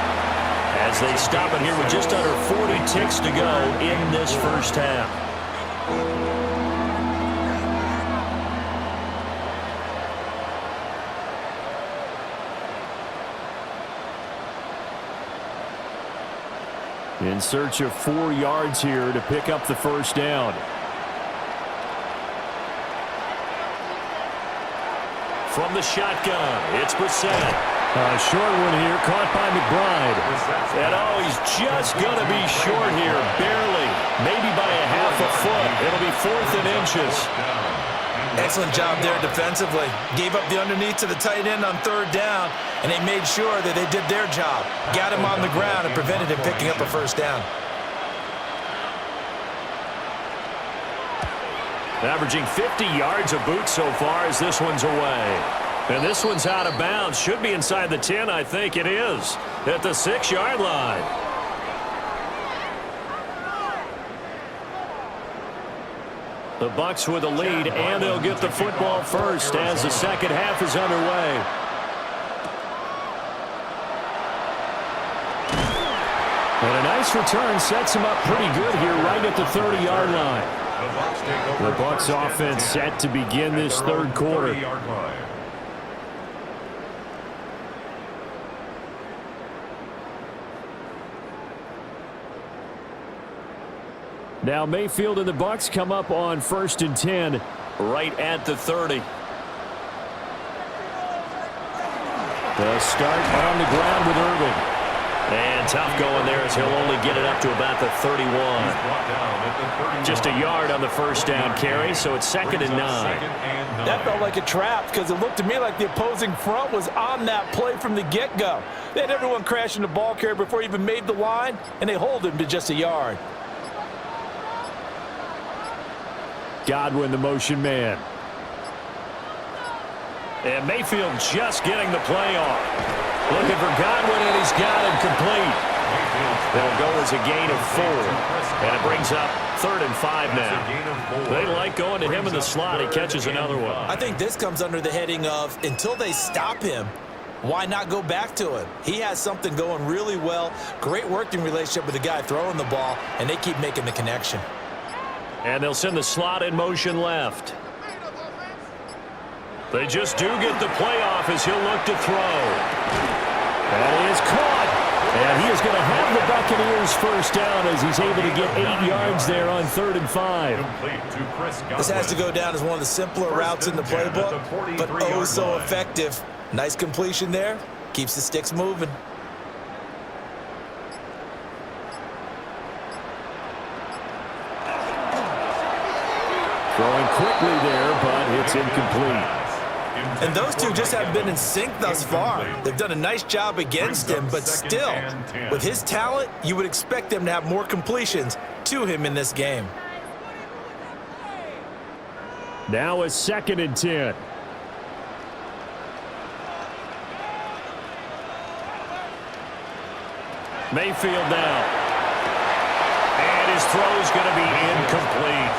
as they stop it here with just under 40 ticks to go in this first half. In search of 4 yards here to pick up the first down. From the shotgun, it's Brissett. A short one here, caught by McBride. And oh, he's just going to be short here, barely. Maybe by a half a foot. It'll be 4th and inches. Excellent job there defensively. Gave up the underneath to the tight end on third down, and they made sure that they did their job. Got him on the ground and prevented him picking up a first down. Averaging 50 yards a boot so far as this one's away. And this one's out of bounds. Should be inside the 10, I think it is. At the 6-yard line. The Bucs with a lead, and they'll get the football first as the second half is underway. And a nice return sets him up pretty good here right at the 30-yard line. The Bucs offense set to begin this third quarter. Now Mayfield and the Bucs come up on 1st and 10 right at the 30. The start on the ground with Irvin. And tough going there as he'll only get it up to about the 31. Just a yard on the first down carry, so it's 2nd and 9. That felt like a trap because it looked to me like the opposing front was on that play from the get-go. They had everyone crashing the ball carrier before he even made the line, and they hold him to just a yard. Godwin, the motion man. And Mayfield just getting the play off. Looking for Godwin, and he's got him complete. They'll go as a gain of 4. And it brings up 3rd and 5 now. They like going to him in the slot. He catches another one. I think this comes under the heading of until they stop him, why not go back to him? He has something going really well. Great working relationship with the guy throwing the ball, and they keep making the connection. And they'll send the slot in motion left. They just do get the play off as he'll look to throw. That is caught. And he is going to have the Buccaneers first down as he's able to get 8 yards there on 3rd and 5. This has to go down as one of the simpler routes in the playbook, but oh so effective. Nice completion there. Keeps the sticks moving. Throwing quickly there, but it's incomplete. And those two just haven't been in sync thus far. They've done a nice job against him, but still, with his talent, you would expect them to have more completions to him in this game. Now a 2nd and 10. Mayfield now. And his throw is going to be incomplete.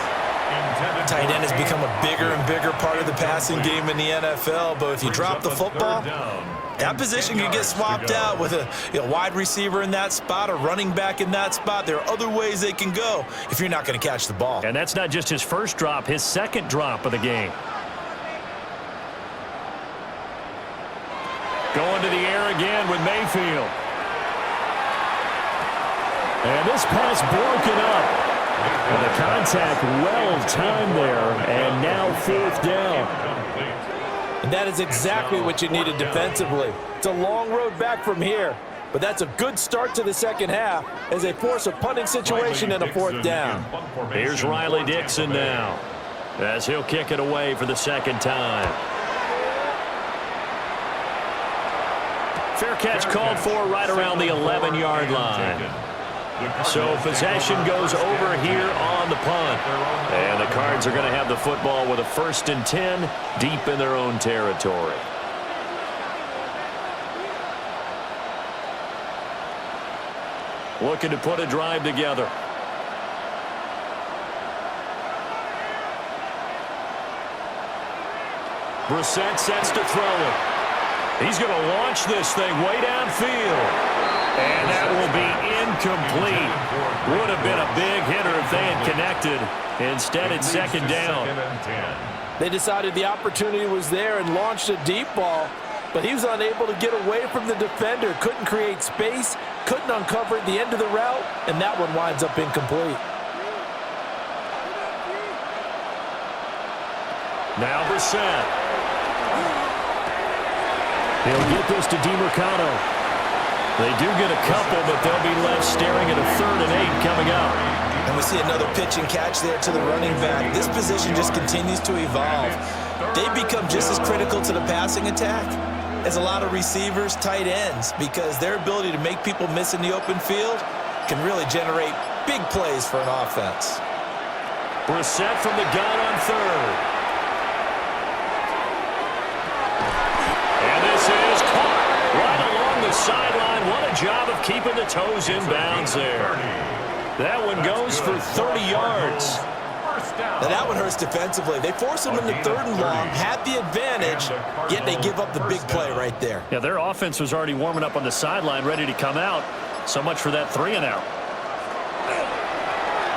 Tight end has become a bigger and bigger part of the passing game in the NFL, but if you drop the football, that position can get swapped out with a wide receiver in that spot, a running back in that spot. There are other ways they can go if you're not going to catch the ball. And that's not just his first drop, his second drop of the game. Going to the air again with Mayfield. And this pass broken up. And the contact well-timed there, and now 4th down. And that is exactly what you needed defensively. It's a long road back from here, but that's a good start to the second half as they force a punting situation and a 4th down. Here's Riley Dixon now as he'll kick it away for the second time. Fair catch called for right around the 11-yard line. So possession goes over here on the punt. And the Cards are going to have the football with a 1st and 10 deep in their own territory. Looking to put a drive together. Brissett sets to throw it. He's going to launch this thing way downfield. And that will be incomplete. Would have been a big hitter if they had connected. Instead, it's 2nd down. They decided the opportunity was there and launched a deep ball, but he was unable to get away from the defender. Couldn't create space, couldn't uncover at the end of the route, and that one winds up incomplete. Now Brissett. He'll get this to DeMarcano. They do get a couple, but they'll be left staring at a 3rd and 8 coming up. And we see another pitch and catch there to the running back. This position just continues to evolve. They become just as critical to the passing attack as a lot of receivers, tight ends, because their ability to make people miss in the open field can really generate big plays for an offense. Brissett from the gun on 3rd. And this is caught right along the sideline. What a job of keeping the toes in bounds there. That one goes for 30 yards. first down. Now that one hurts defensively. They force him into 3rd and long, had the advantage, yet they give up the big play right there. Yeah, their offense was already warming up on the sideline, ready to come out. So much for that 3 and out.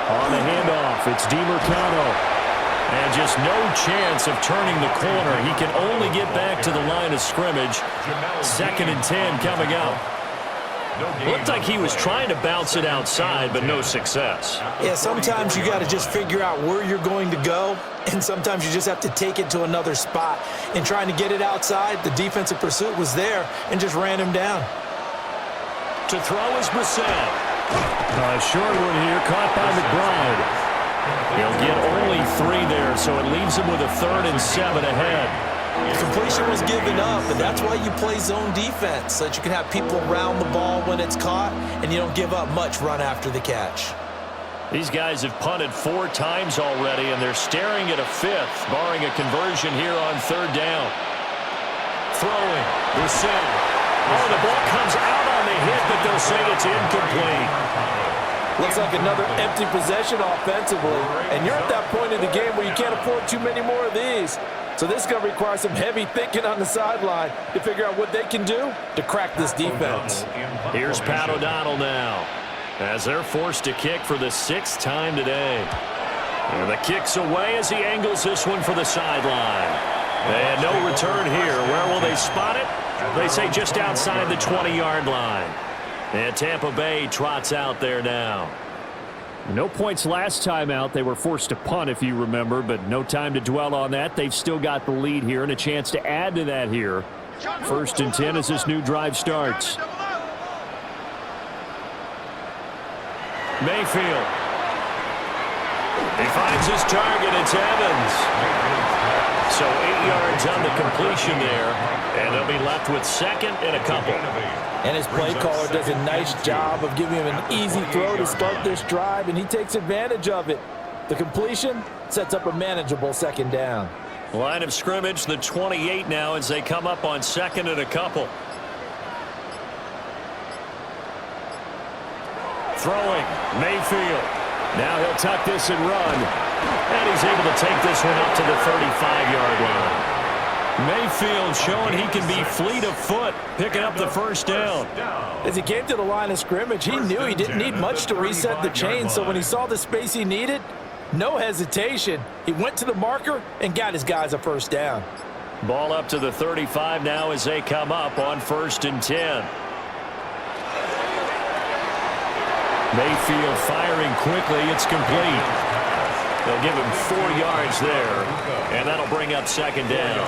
On the handoff, it's DiMercado. And just no chance of turning the corner. He can only get back to the line of scrimmage. 2nd and 10 coming up. Looked like he was trying to bounce it outside, but no success. Yeah, sometimes you got to just figure out where you're going to go, and sometimes you just have to take it to another spot. In trying to get it outside, the defensive pursuit was there and just ran him down. To throw is Brissett. A short one here, caught by McBride. He'll get only 3 there, so it leaves him with a 3rd and 7 ahead. The completion was given up, and that's why you play zone defense, so that you can have people around the ball when it's caught, and you don't give up much run after the catch. These guys have punted 4 times already, and they're staring at a 5th, barring a conversion here on 3rd down. Throwing, Brissett. Oh, the ball comes out on the hit, but they'll say it's incomplete. Looks like another empty possession offensively, and you're at that point in the game where you can't afford too many more of these. So this is going to require some heavy thinking on the sideline to figure out what they can do to crack this defense. Here's Pat O'Donnell now, as they're forced to kick for the 6th time today. And the kick's away as he angles this one for the sideline. And no return here. Where will they spot it? They say just outside the 20-yard line. And Tampa Bay trots out there now. No points last time out. They were forced to punt, if you remember, but no time to dwell on that. They've still got the lead here and a chance to add to that here. 1st and 10 as this new drive starts. Mayfield. He finds his target. It's Evans. So 8 yards on the completion there, and they'll be left with 2nd and a couple. And his play caller does a nice job of giving him an easy throw to start this drive, and he takes advantage of it. The completion sets up a manageable 2nd down. Line of scrimmage, the 28 now as they come up on 2nd and a couple. Throwing, Mayfield. Now he'll tuck this and run. And he's able to take this one up to the 35-yard line. Mayfield showing he can be fleet of foot, picking up the 1st down. As he came to the line of scrimmage, he knew he didn't need much to reset the chain, so when he saw the space he needed, no hesitation. He went to the marker and got his guys a 1st down. Ball up to the 35 now as they come up on 1st and 10. Mayfield firing quickly. It's complete. They'll give him 4 yards there, and that'll bring up 2nd down.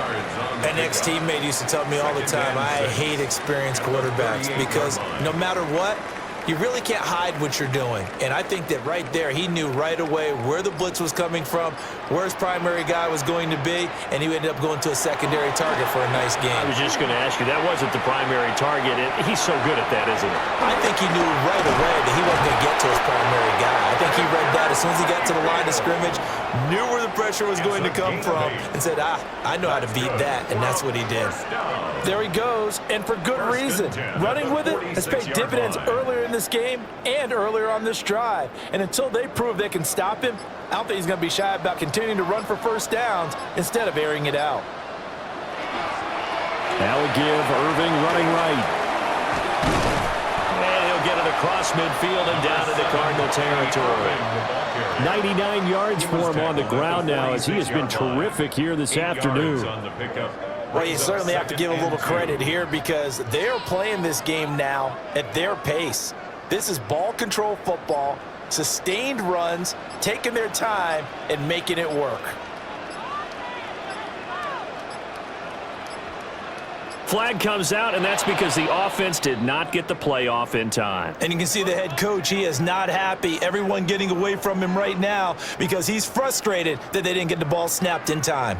An ex-teammate used to tell me all the time, I hate experienced quarterbacks because no matter what, you really can't hide what you're doing. And I think that right there, he knew right away where the blitz was coming from, where his primary guy was going to be, and he ended up going to a secondary target for a nice game. I was just going to ask you, that wasn't the primary target. He's so good at that, isn't he? I think he knew right away that he wasn't going to get to his primary guy. I think he read that as soon as he got to the line of scrimmage, knew where the pressure was going to come from, and said, I know how to beat that, and that's what he did. There he goes, and for good reason. Running with it has paid dividends earlier in this game and earlier on this drive. And until they prove they can stop him, I don't think he's going to be shy about continuing to run for 1st downs instead of airing it out. Now we give Irving running right. And he'll get it across midfield and down into Cardinal territory. 99 yards for him on the ground now as he has been terrific here this afternoon. Well, you certainly have to give a little credit here because they're playing this game now at their pace. This is ball control football, sustained runs, taking their time, and making it work. Flag comes out, and that's because the offense did not get the play off in time. And you can see the head coach, he is not happy. Everyone getting away from him right now because he's frustrated that they didn't get the ball snapped in time.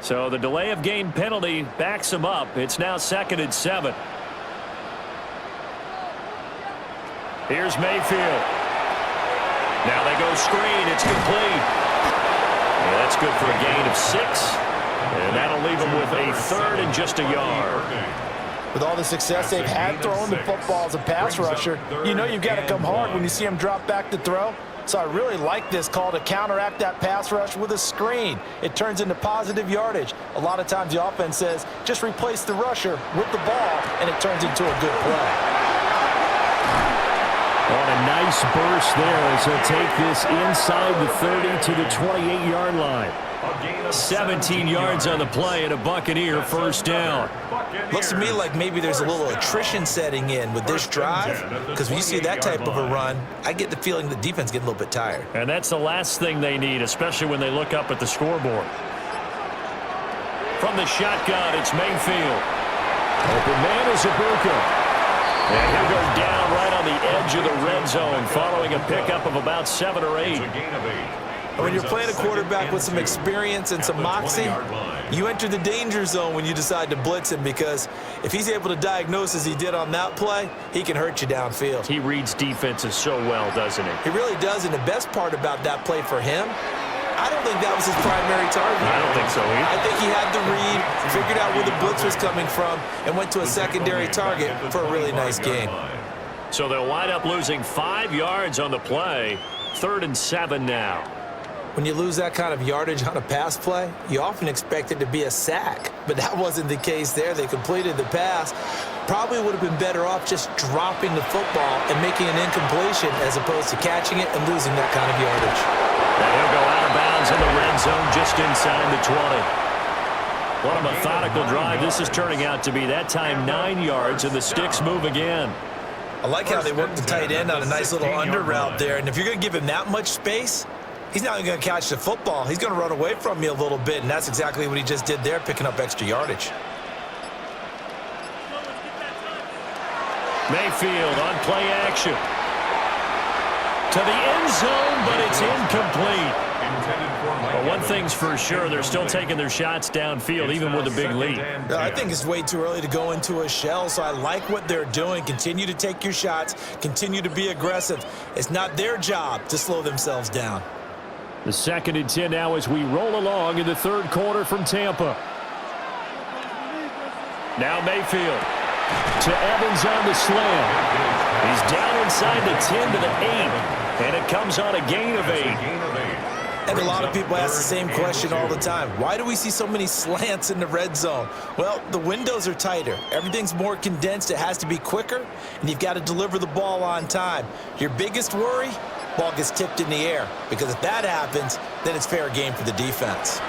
So the delay of game penalty backs him up. It's now 2nd and 7. Here's Mayfield. Now they go screen. It's complete. Yeah, that's good for a gain of 6. And that'll leave him with a 3rd and just a yard. With all the success they've had throwing the football as a pass rusher, you know you've got to come hard when you see them drop back to throw. So I really like this call to counteract that pass rush with a screen. It turns into positive yardage. A lot of times the offense says, just replace the rusher with the ball, and it turns into a good play. On a nice burst there as he'll take this inside the 30 to the 28-yard line. 17 yards on the play and a Buccaneer first down. Looks to me like maybe there's a little attrition setting in with this drive, because when you see that type of a run, I get the feeling the defense getting a little bit tired. And that's the last thing they need, especially when they look up at the scoreboard. From the shotgun, it's Mayfield. Open man is Ibuka. And he'll go down right on the edge of the red zone following a pickup of about 7 or 8. When you're playing a quarterback with some experience and some moxie, you enter the danger zone when you decide to blitz him, because if he's able to diagnose as he did on that play, he can hurt you downfield. He reads defenses so well, doesn't he? He really does, and the best part about that play for him, I don't think that was his primary target. I don't think so either. I think he had the read, figured out where the blitz was coming from, and went to a secondary target for a really nice game. So they'll wind up losing 5 yards on the play. 3rd and 7 now. When you lose that kind of yardage on a pass play, you often expect it to be a sack, but that wasn't the case there. They completed the pass. Probably would have been better off just dropping the football and making an incompletion as opposed to catching it and losing that kind of yardage. And he'll go out of bounds in the red zone just inside the 20. What a methodical drive this is turning out to be. That time 9 yards, and the sticks move again. I like how they worked the tight end on a nice little under route there, and if you're going to give him that much space, he's not even going to catch the football. He's going to run away from you a little bit, and that's exactly what he just did there, picking up extra yardage. Mayfield on play action. To the end zone, but it's incomplete. But one thing's for sure, they're still taking their shots downfield, even with a big lead. I think it's way too early to go into a shell, so I like what they're doing. Continue to take your shots. Continue to be aggressive. It's not their job to slow themselves down. The 2nd and 10 now as we roll along in the 3rd quarter from Tampa. Now Mayfield. To Evans on the slam. He's down inside the 10 to the 8. And it comes on a gain of 8. And a lot of people ask the same question all the time. Why do we see so many slants in the red zone? Well, the windows are tighter. Everything's more condensed. It has to be quicker, and you've got to deliver the ball on time. Your biggest worry? Ball gets tipped in the air, because if that happens, then it's fair game for the defense.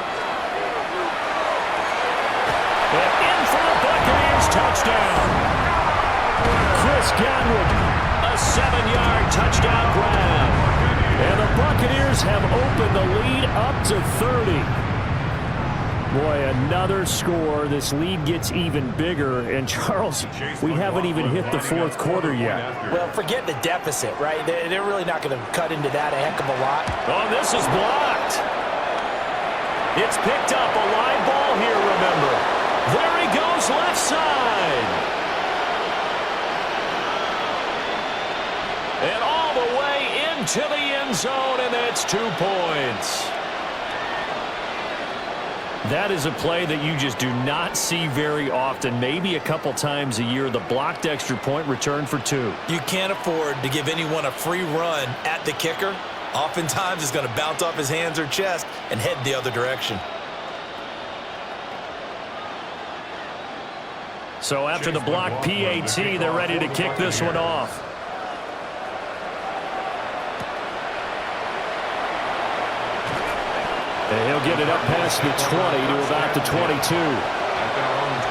And in for the Buccaneers touchdown. Chris Godwin, a 7-yard touchdown grab. And the Buccaneers have opened the lead up to 30. Boy, another score. This lead gets even bigger. And, Charles, we haven't even hit the 4th quarter yet. Well, forget the deficit, right? They're really not going to cut into that a heck of a lot. Oh, this is blocked. It's picked up. A live ball here, remember. There he goes, left side. And all the way into the end zone, and that's 2 points. That is a play that you just do not see very often. Maybe a couple times a year, the blocked extra point return for 2. You can't afford to give anyone a free run at the kicker. Oftentimes, it's going to bounce off his hands or chest and head the other direction. So after the block PAT, they're ready to kick this one off. And he'll get it up past the 20 to about the 22.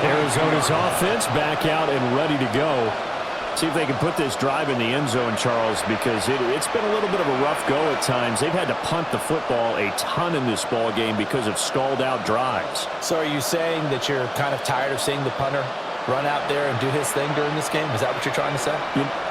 Arizona's offense back out and ready to go. See if they can put this drive in the end zone, Charles, because it's been a little bit of a rough go at times. They've had to punt the football a ton in this ball game because of stalled out drives. So are you saying that you're kind of tired of seeing the punter run out there and do his thing during this game? Is that what you're trying to say?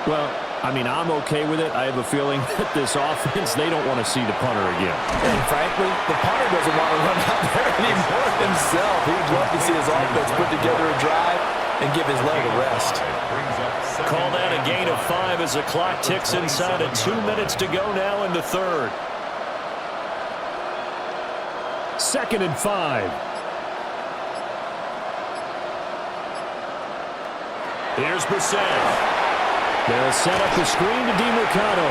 Well, I mean, I'm okay with it. I have a feeling that this offense, they don't want to see the punter again. And frankly, the punter doesn't want to run out there anymore himself. He'd love to see his offense put together a drive and give his leg a rest. Call that a gain of 5 as the clock ticks inside of 2 minutes to go now in the 3rd. 2nd and 5. Here's Brissett. They'll set up the screen to DeMarcado.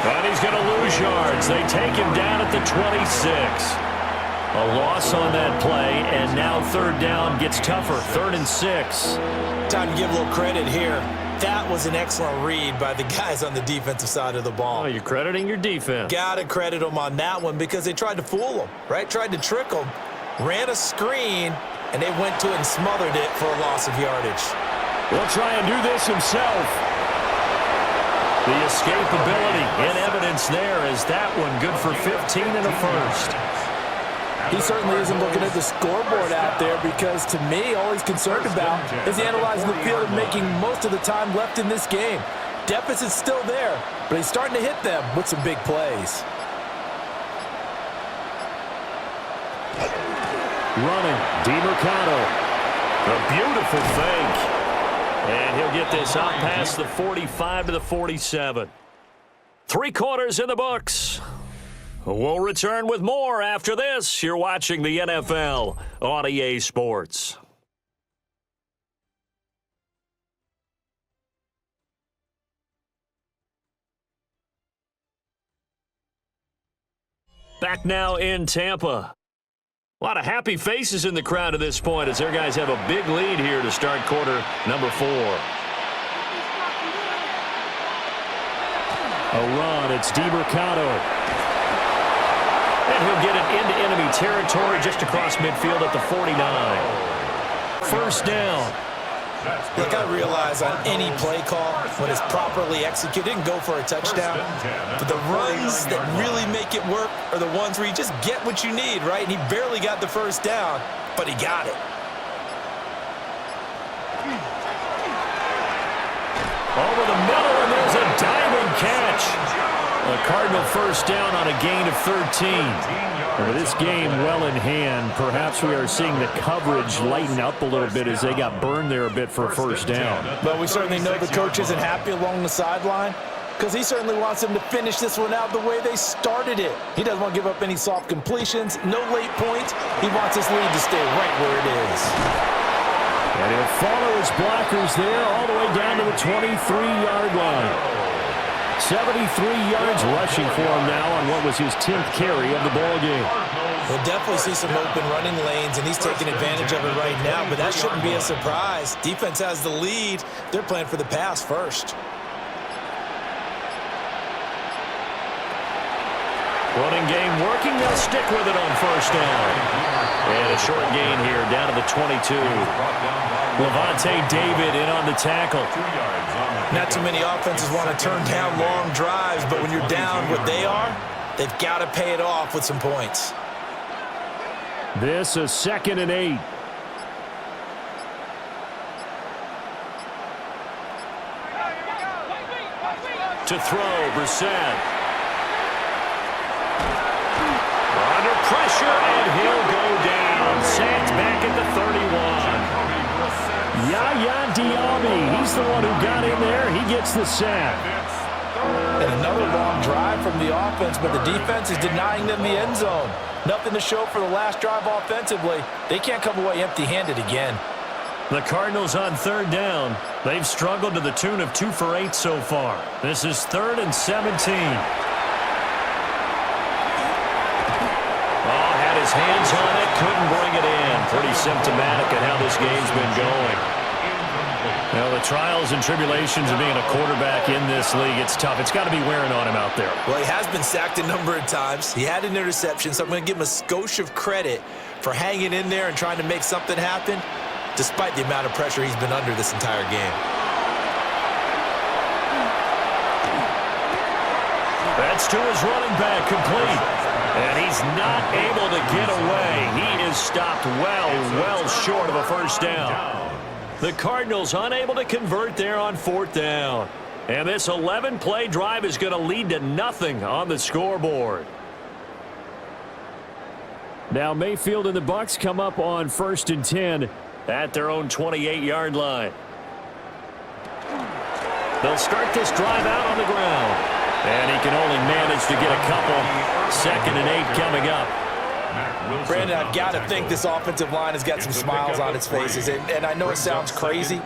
And he's going to lose yards. They take him down at the 26. A loss on that play, and now third down gets tougher. 3rd and 6. Time to give a little credit here. That was an excellent read by the guys on the defensive side of the ball. Oh, you're crediting your defense. Got to credit them on that one because they tried to fool them, right? Tried to trick them, ran a screen, and they went to it and smothered it for a loss of yardage. He'll try and do this himself. The escapability in evidence there is that one good for 15 and a first. He certainly isn't looking at the scoreboard out there because, to me, all he's concerned about is analyzing the field and making most of the time left in this game. Deficit's still there, but he's starting to hit them with some big plays. Running, DeMarcado. A beautiful fake. And he'll get this out past the 45 to the 47. 3 quarters in the books. We'll return with more after this. You're watching the NFL on EA Sports. Back now in Tampa. A lot of happy faces in the crowd at this point as their guys have a big lead here to start quarter number 4. A run, it's DeMarcado. And he'll get it into enemy territory just across midfield at the 49. First down. Look, I realize on any play call, when it's properly executed, it can go for a touchdown. But the runs that really make it work are the ones where you just get what you need, right? And he barely got the first down, but he got it. Over the middle, and there's a diving catch. A Cardinal first down on a gain of 13. With this game well in hand, perhaps we are seeing the coverage lighten up a little bit as they got burned there a bit for a first down. But we certainly know the coach isn't happy along the sideline because he certainly wants them to finish this one out the way they started it. He doesn't want to give up any soft completions, no late points. He wants his lead to stay right where it is. And he'll follow his blockers there all the way down to the 23-yard line. 73 yards rushing for him now on what was his 10th carry of the ball game. We'll definitely see some open running lanes, and he's taking advantage of it right now, but that shouldn't be a surprise. Defense has the lead. They're playing for the pass first. Running game working. They'll stick with it on first down. And a short gain here down to the 22. Levante David in on the tackle. Not too many offenses want to turn down long drives, but when you're down what they are, they've got to pay it off with some points. This is 2nd and 8. To throw, Brissett. Under pressure, and he'll go down. Sacked back at the 31. Yaya Diaby, he's the one who got in there. He gets the sack. And another long drive from the offense, but the defense is denying them the end zone. Nothing to show for the last drive offensively. They can't come away empty-handed again. The Cardinals on third down. They've struggled to the tune of 2 for 8 so far. This is 3rd and 17. Had his hands on it, couldn't bring it in. Pretty symptomatic of how this game's been going. Well, the trials and tribulations of being a quarterback in this league, it's tough. It's got to be wearing on him out there. Well, he has been sacked a number of times. He had an interception, so I'm going to give him a skosh of credit for hanging in there and trying to make something happen, despite the amount of pressure he's been under this entire game. That's to his running back, complete. And he's not able to get away. He is stopped well short of a first down. The Cardinals unable to convert there on 4th down. And this 11-play drive is going to lead to nothing on the scoreboard. Now Mayfield and the Bucs come up on 1st and 10 at their own 28-yard line. They'll start this drive out on the ground. And he can only manage to get a couple. 2nd and 8 coming up. Brandon, I've got to think this offensive line has got some smiles on its faces. And I know it sounds crazy,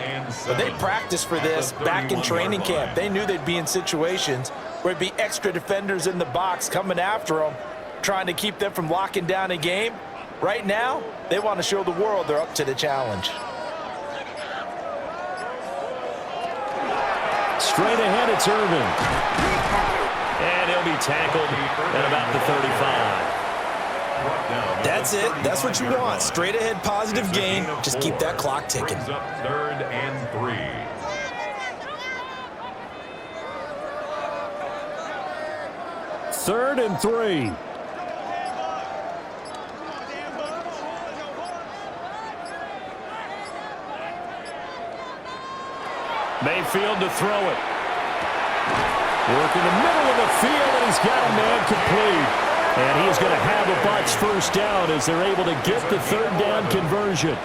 but they practiced for this back in training camp. They knew they'd be in situations where it'd be extra defenders in the box coming after them, trying to keep them from locking down a game. Right now, they want to show the world they're up to the challenge. Straight ahead, it's Irvin. And he'll be tackled at about the 35. That's it. That's what you want. Straight ahead, positive gain. Just keep that clock ticking. Third and 3. Third and 3. Mayfield to throw it. Work in the middle of the field, and he's got a man complete. And he is going to have a Bucs first down as they're able to get the third down conversion.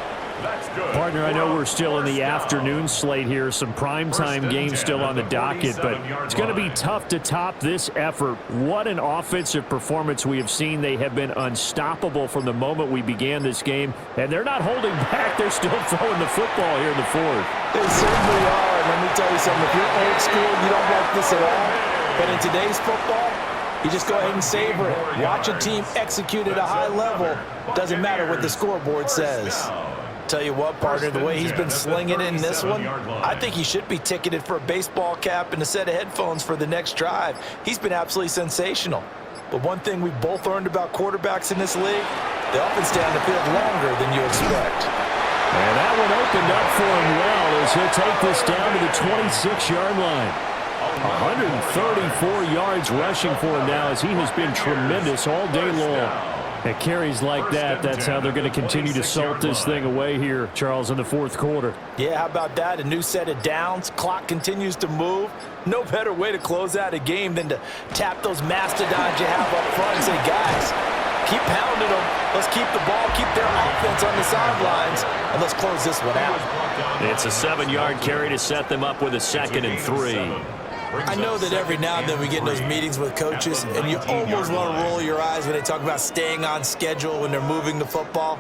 Partner, I know we're still in the afternoon slate here. Some primetime games still on the docket, but it's going to be tough to top this effort. What an offensive performance we have seen. They have been unstoppable from the moment we began this game, and they're not holding back. They're still throwing the football here in the fourth. They certainly are. And let me tell you something. If you're old school, you don't like this at all. But in today's football, you just go ahead and savor it. Watch a team execute at a high level. Doesn't matter what the scoreboard says. Tell you what, partner, the way he's been slinging in this one, I think he should be ticketed for a baseball cap and a set of headphones for the next drive. He's been absolutely sensational. But one thing we've both learned about quarterbacks in this league, they often stay on the field longer than you expect. And that one opened up for him well as he'll take this down to the 26-yard line. 134 yards rushing for him now as he has been tremendous all day long. At carries like that, that's how they're going to continue to salt this thing away here, Charles, in the fourth quarter. Yeah, how about that? A new set of downs. Clock continues to move. No better way to close out a game than to tap those mastodons you have up front and say, guys, keep pounding them. Let's keep the ball, keep their offense on the sidelines, and let's close this one out. It's a 7-yard carry to set them up with a 2nd and 3. I know that every now and then we get in those meetings with coaches, and you almost want to roll your eyes when they talk about staying on schedule when they're moving the football.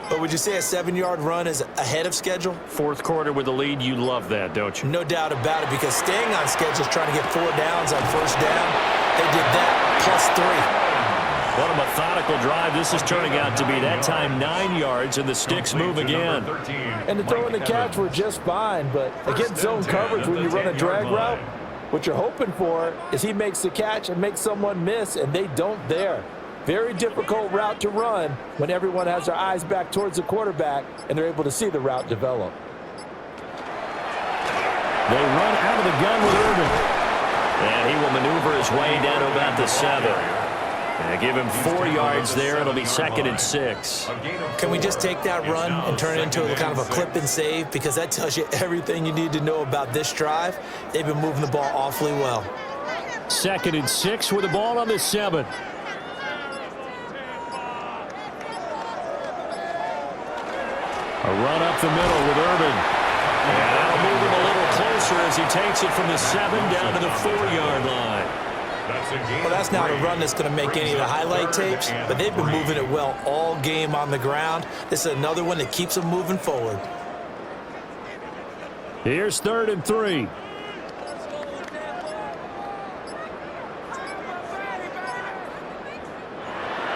But would you say a 7-yard run is ahead of schedule? Fourth quarter with a lead, you love that, don't you? No doubt about it, because staying on schedule is trying to get 4 downs on first down. They did that plus 3. What a methodical drive this is turning out to be. That time 9 yards, and the sticks move again. And the throw and the catch were just fine, but against zone coverage when you run a drag route, what you're hoping for is he makes the catch and makes someone miss, and they don't there. Very difficult route to run when everyone has their eyes back towards the quarterback and they're able to see the route develop. They run out of the gun with Irvin. And he will maneuver his way down to about the 7. And give him 4 yards there. It'll be 2nd and 6. Can we just take that run and turn it into a kind of a clip and save? Because that tells you everything you need to know about this drive. They've been moving the ball awfully well. 2nd and 6 with the ball on the 7. A run up the middle with Irvin. And that'll move him a little closer as he takes it from the 7 down to the 4-yard line. Well, that's not a run that's going to make any of the highlight tapes, but they've been moving it well all game on the ground. This is another one that keeps them moving forward. Here's 3rd and 3.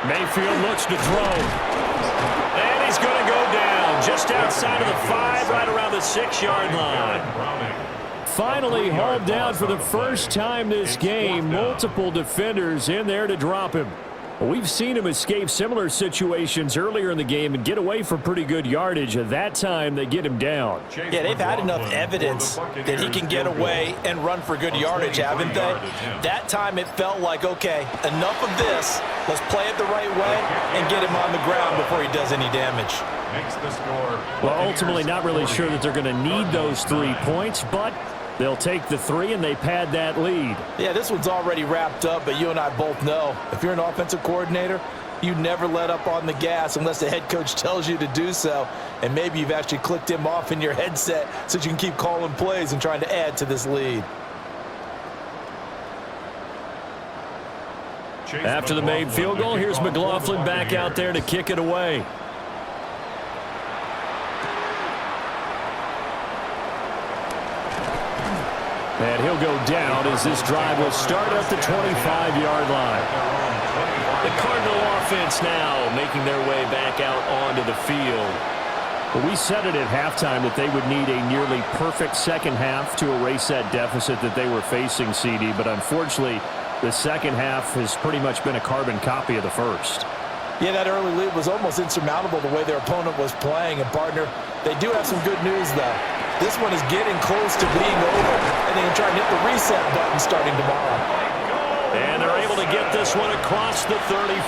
Mayfield looks to throw. And he's going to go down just outside of the 5, right around the 6-yard line. Finally hauled down for the first time this game. Multiple defenders in there to drop him. We've seen him escape similar situations earlier in the game and get away from pretty good yardage. At that time, they get him down. Yeah, they've had enough evidence that he can get away and run for good yardage, haven't they? That time it felt like, okay, enough of this. Let's play it the right way and get him on the ground before he does any damage. Well, ultimately not really sure that they're going to need those 3 points, but they'll take the 3 and they pad that lead. Yeah, this one's already wrapped up, but you and I both know if you're an offensive coordinator, you never let up on the gas unless the head coach tells you to do so. And maybe you've actually clicked him off in your headset so you can keep calling plays and trying to add to this lead. After the made field goal, here's McLaughlin back out there to kick it away. And he'll go down as this drive will start at the 25-yard line. The Cardinal offense now making their way back out onto the field. Well, we said it at halftime that they would need a nearly perfect second half to erase that deficit that they were facing, CD. But unfortunately, the second half has pretty much been a carbon copy of the first. Yeah, that early lead was almost insurmountable the way their opponent was playing. And, partner, they do have some good news, though. This one is getting close to being over, and they can try and hit the reset button starting tomorrow. And they're able to get this one across the 35.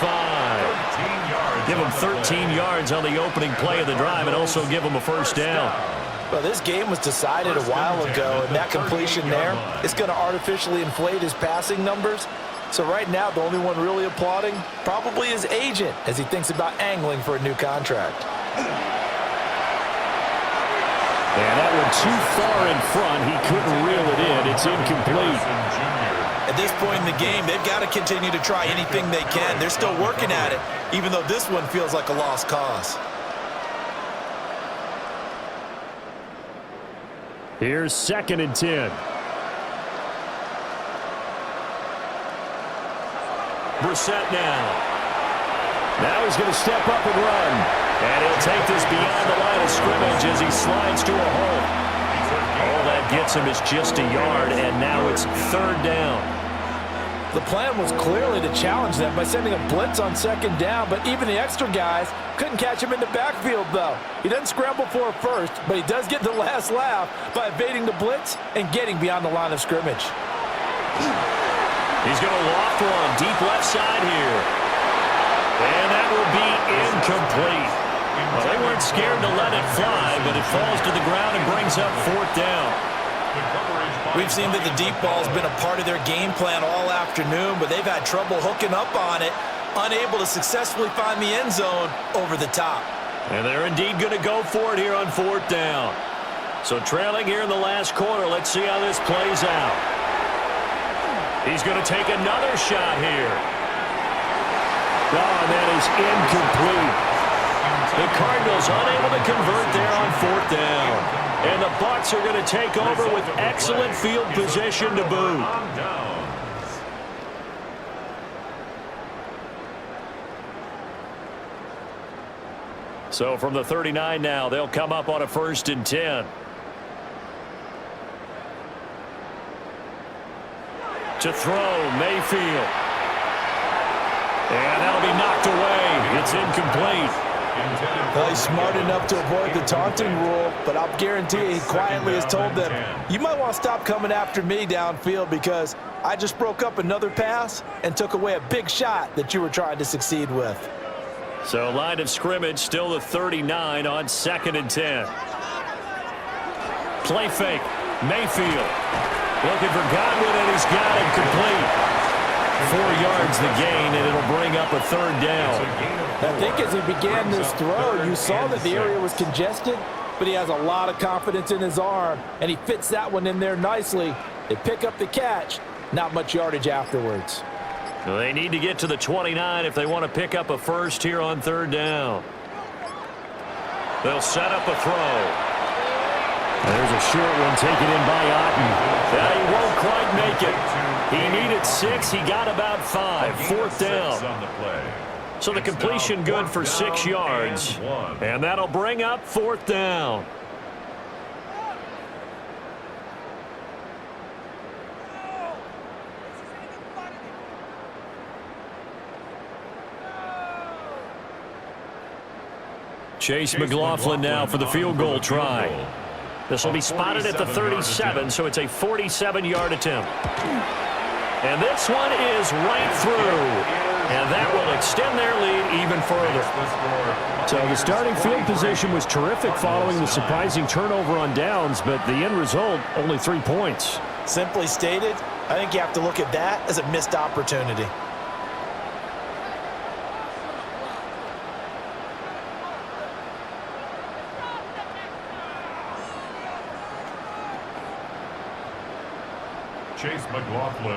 Give them 13 yards on the opening play of the drive and also give them a first down. Well, this game was decided a while ago, and that completion there is going to artificially inflate his passing numbers. So right now, the only one really applauding probably his agent as he thinks about angling for a new contract. And that one too far in front. He couldn't reel it in. It's incomplete. At this point in the game, they've got to continue to try anything they can. They're still working at it, even though this one feels like a lost cause. Here's 2nd and 10. Brissett now. Now he's going to step up and run. And he'll take this beyond the line of scrimmage as he slides to a hole. All that gets him is just a yard, and now it's 3rd down. The plan was clearly to challenge them by sending a blitz on 2nd down, but even the extra guys couldn't catch him in the backfield, though. He doesn't scramble for a first, but he does get the last laugh by evading the blitz and getting beyond the line of scrimmage. He's going to loft one deep left side here. And that will be incomplete. Well, they weren't scared to let it fly, but it falls to the ground and brings up 4th down. We've seen that the deep ball has been a part of their game plan all afternoon, but they've had trouble hooking up on it, unable to successfully find the end zone over the top. And they're indeed going to go for it here on 4th down. So trailing here in the last quarter, let's see how this plays out. He's going to take another shot here. Oh, and that is incomplete. The Cardinals unable to convert there on 4th down. And the Bucs are going to take over with excellent field position to boot. So from the 39 now, they'll come up on a 1st and 10. To throw, Mayfield. And that'll be knocked away. It's incomplete. Well, he's smart enough to avoid the taunting rule, but I'll guarantee he quietly has told them, you might want to stop coming after me downfield because I just broke up another pass and took away a big shot that you were trying to succeed with. So line of scrimmage still the 39 on 2nd and 10. Play fake. Mayfield looking for Godwin, and he's got him complete. 4 yards the gain, and it'll bring up a 3rd down. I think as he began this throw, you saw that the area was congested, but he has a lot of confidence in his arm, and he fits that one in there nicely. They pick up the catch, not much yardage afterwards. Well, they need to get to the 29 if they want to pick up a first here on 3rd down. They'll set up a throw. There's a short one taken in by Otten. Yeah, he won't quite make it. He needed 6. He got about 5. 4th down. So the completion good for 6 yards. And that'll bring up 4th down. Chase McLaughlin now for the field goal try. This will be spotted at the 37, so it's a 47-yard attempt. And this one is right through. And that will extend their lead even further. So the starting field position was terrific following the surprising turnover on downs, but the end result, only 3 points. Simply stated, I think you have to look at that as a missed opportunity.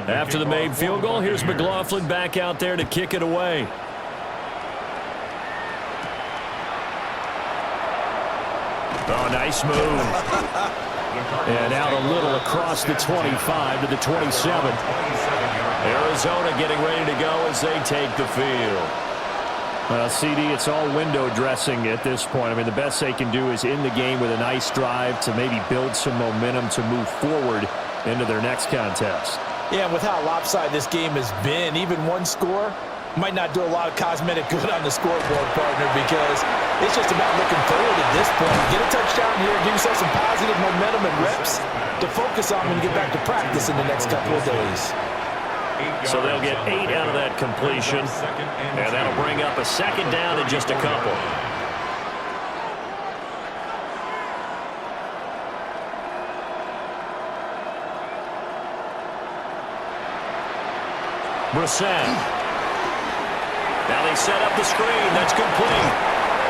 After the made field goal, here's McLaughlin back out there to kick it away. Oh, nice move. And out a little across the 25 to the 27. Arizona getting ready to go as they take the field. Well, CD, it's all window dressing at this point. I mean, the best they can do is end the game with a nice drive to maybe build some momentum to move forward into their next contest. Yeah, with how lopsided this game has been, even one score might not do a lot of cosmetic good on the scoreboard, partner, because it's just about looking forward at this point. Get a touchdown here, give yourself some positive momentum and reps to focus on when you get back to practice in the next couple of days. So they'll get 8 out of that completion, and that'll bring up a second down in just a couple. Brissett. Now they set up the screen. That's complete.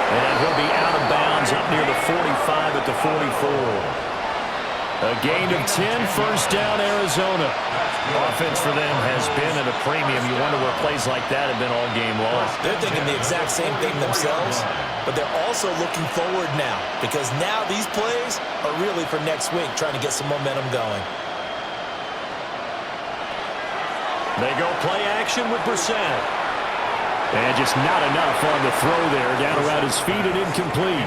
And he'll be out of bounds up near the 45 at the 44. A gain of 10, first down, Arizona. Offense for them has been at a premium. You wonder where plays like that have been all game long. They're thinking the exact same thing themselves, but they're also looking forward now, because now these plays are really for next week, trying to get some momentum going. They go play action with Brissett. And just not enough on the throw there. Down around his feet and incomplete.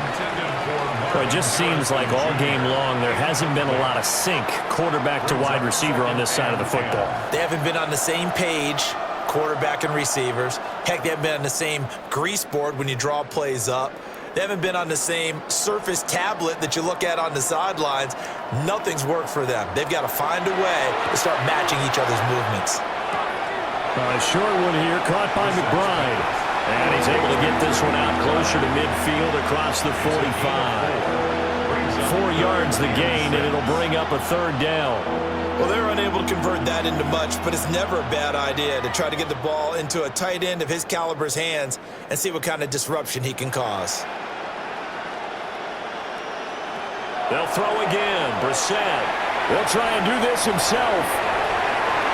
Well, it just seems like all game long there hasn't been a lot of sync quarterback to wide receiver on this side of the football. They haven't been on the same page, quarterback and receivers. Heck, they haven't been on the same grease board when you draw plays up. They haven't been on the same Surface tablet that you look at on the sidelines. Nothing's worked for them. They've got to find a way to start matching each other's movements. Short one here, caught by McBride. And he's able to get this one out closer to midfield across the 45. 4 yards the gain, and it'll bring up a third down. Well, they're unable to convert that into much, but it's never a bad idea to try to get the ball into a tight end of his caliber's hands and see what kind of disruption he can cause. They'll throw again. Brissett. He'll try and do this himself.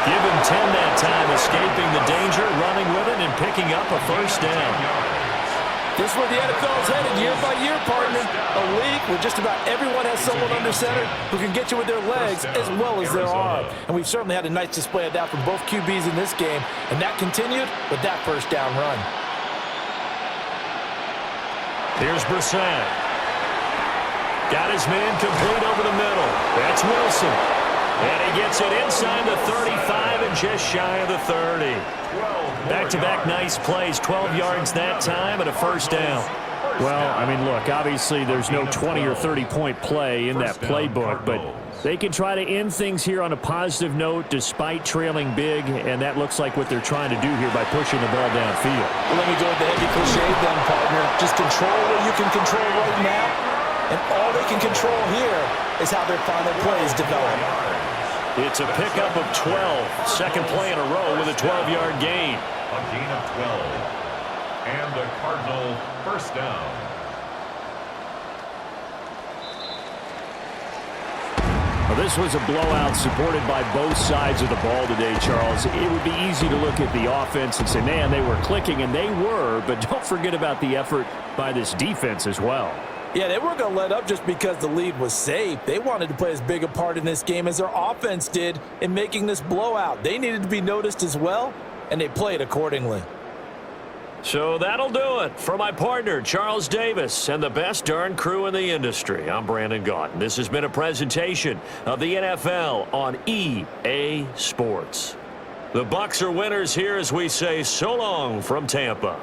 Give him 10 that time, escaping the danger, running with it, and picking up a first down. This is where the NFL is headed year by year, partner. A league where just about everyone has someone under center who can get you with their legs as well as their arm. And we've certainly had a nice display of that from both QBs in this game, and that continued with that first down run. Here's Brissett. Got his man complete over the middle. That's Wilson. And he gets it inside the 35 and just shy of the 30. Back-to-back nice plays, 12 yards that time and a first down. Well, I mean, look, obviously there's no 20 or 30-point play in that playbook, but they can try to end things here on a positive note despite trailing big, and that looks like what they're trying to do here by pushing the ball downfield. Well, let me go with the heavy cliche then, partner. Just control what you can control right now, and all they can control here is how their final plays develop. It's a pickup of 12. Second play in a row with a 12-yard gain. A gain of 12. And a Cardinal first down. Well, this was a blowout supported by both sides of the ball today, Charles. It would be easy to look at the offense and say, man, they were clicking, and they were, but don't forget about the effort by this defense as well. Yeah, they weren't going to let up just because the lead was safe. They wanted to play as big a part in this game as their offense did in making this blowout. They needed to be noticed as well, and they played accordingly. So that'll do it for my partner, Charles Davis, and the best darn crew in the industry. I'm Brandon Gaudin. This has been a presentation of the NFL on EA Sports. The Bucs are winners here as we say so long from Tampa.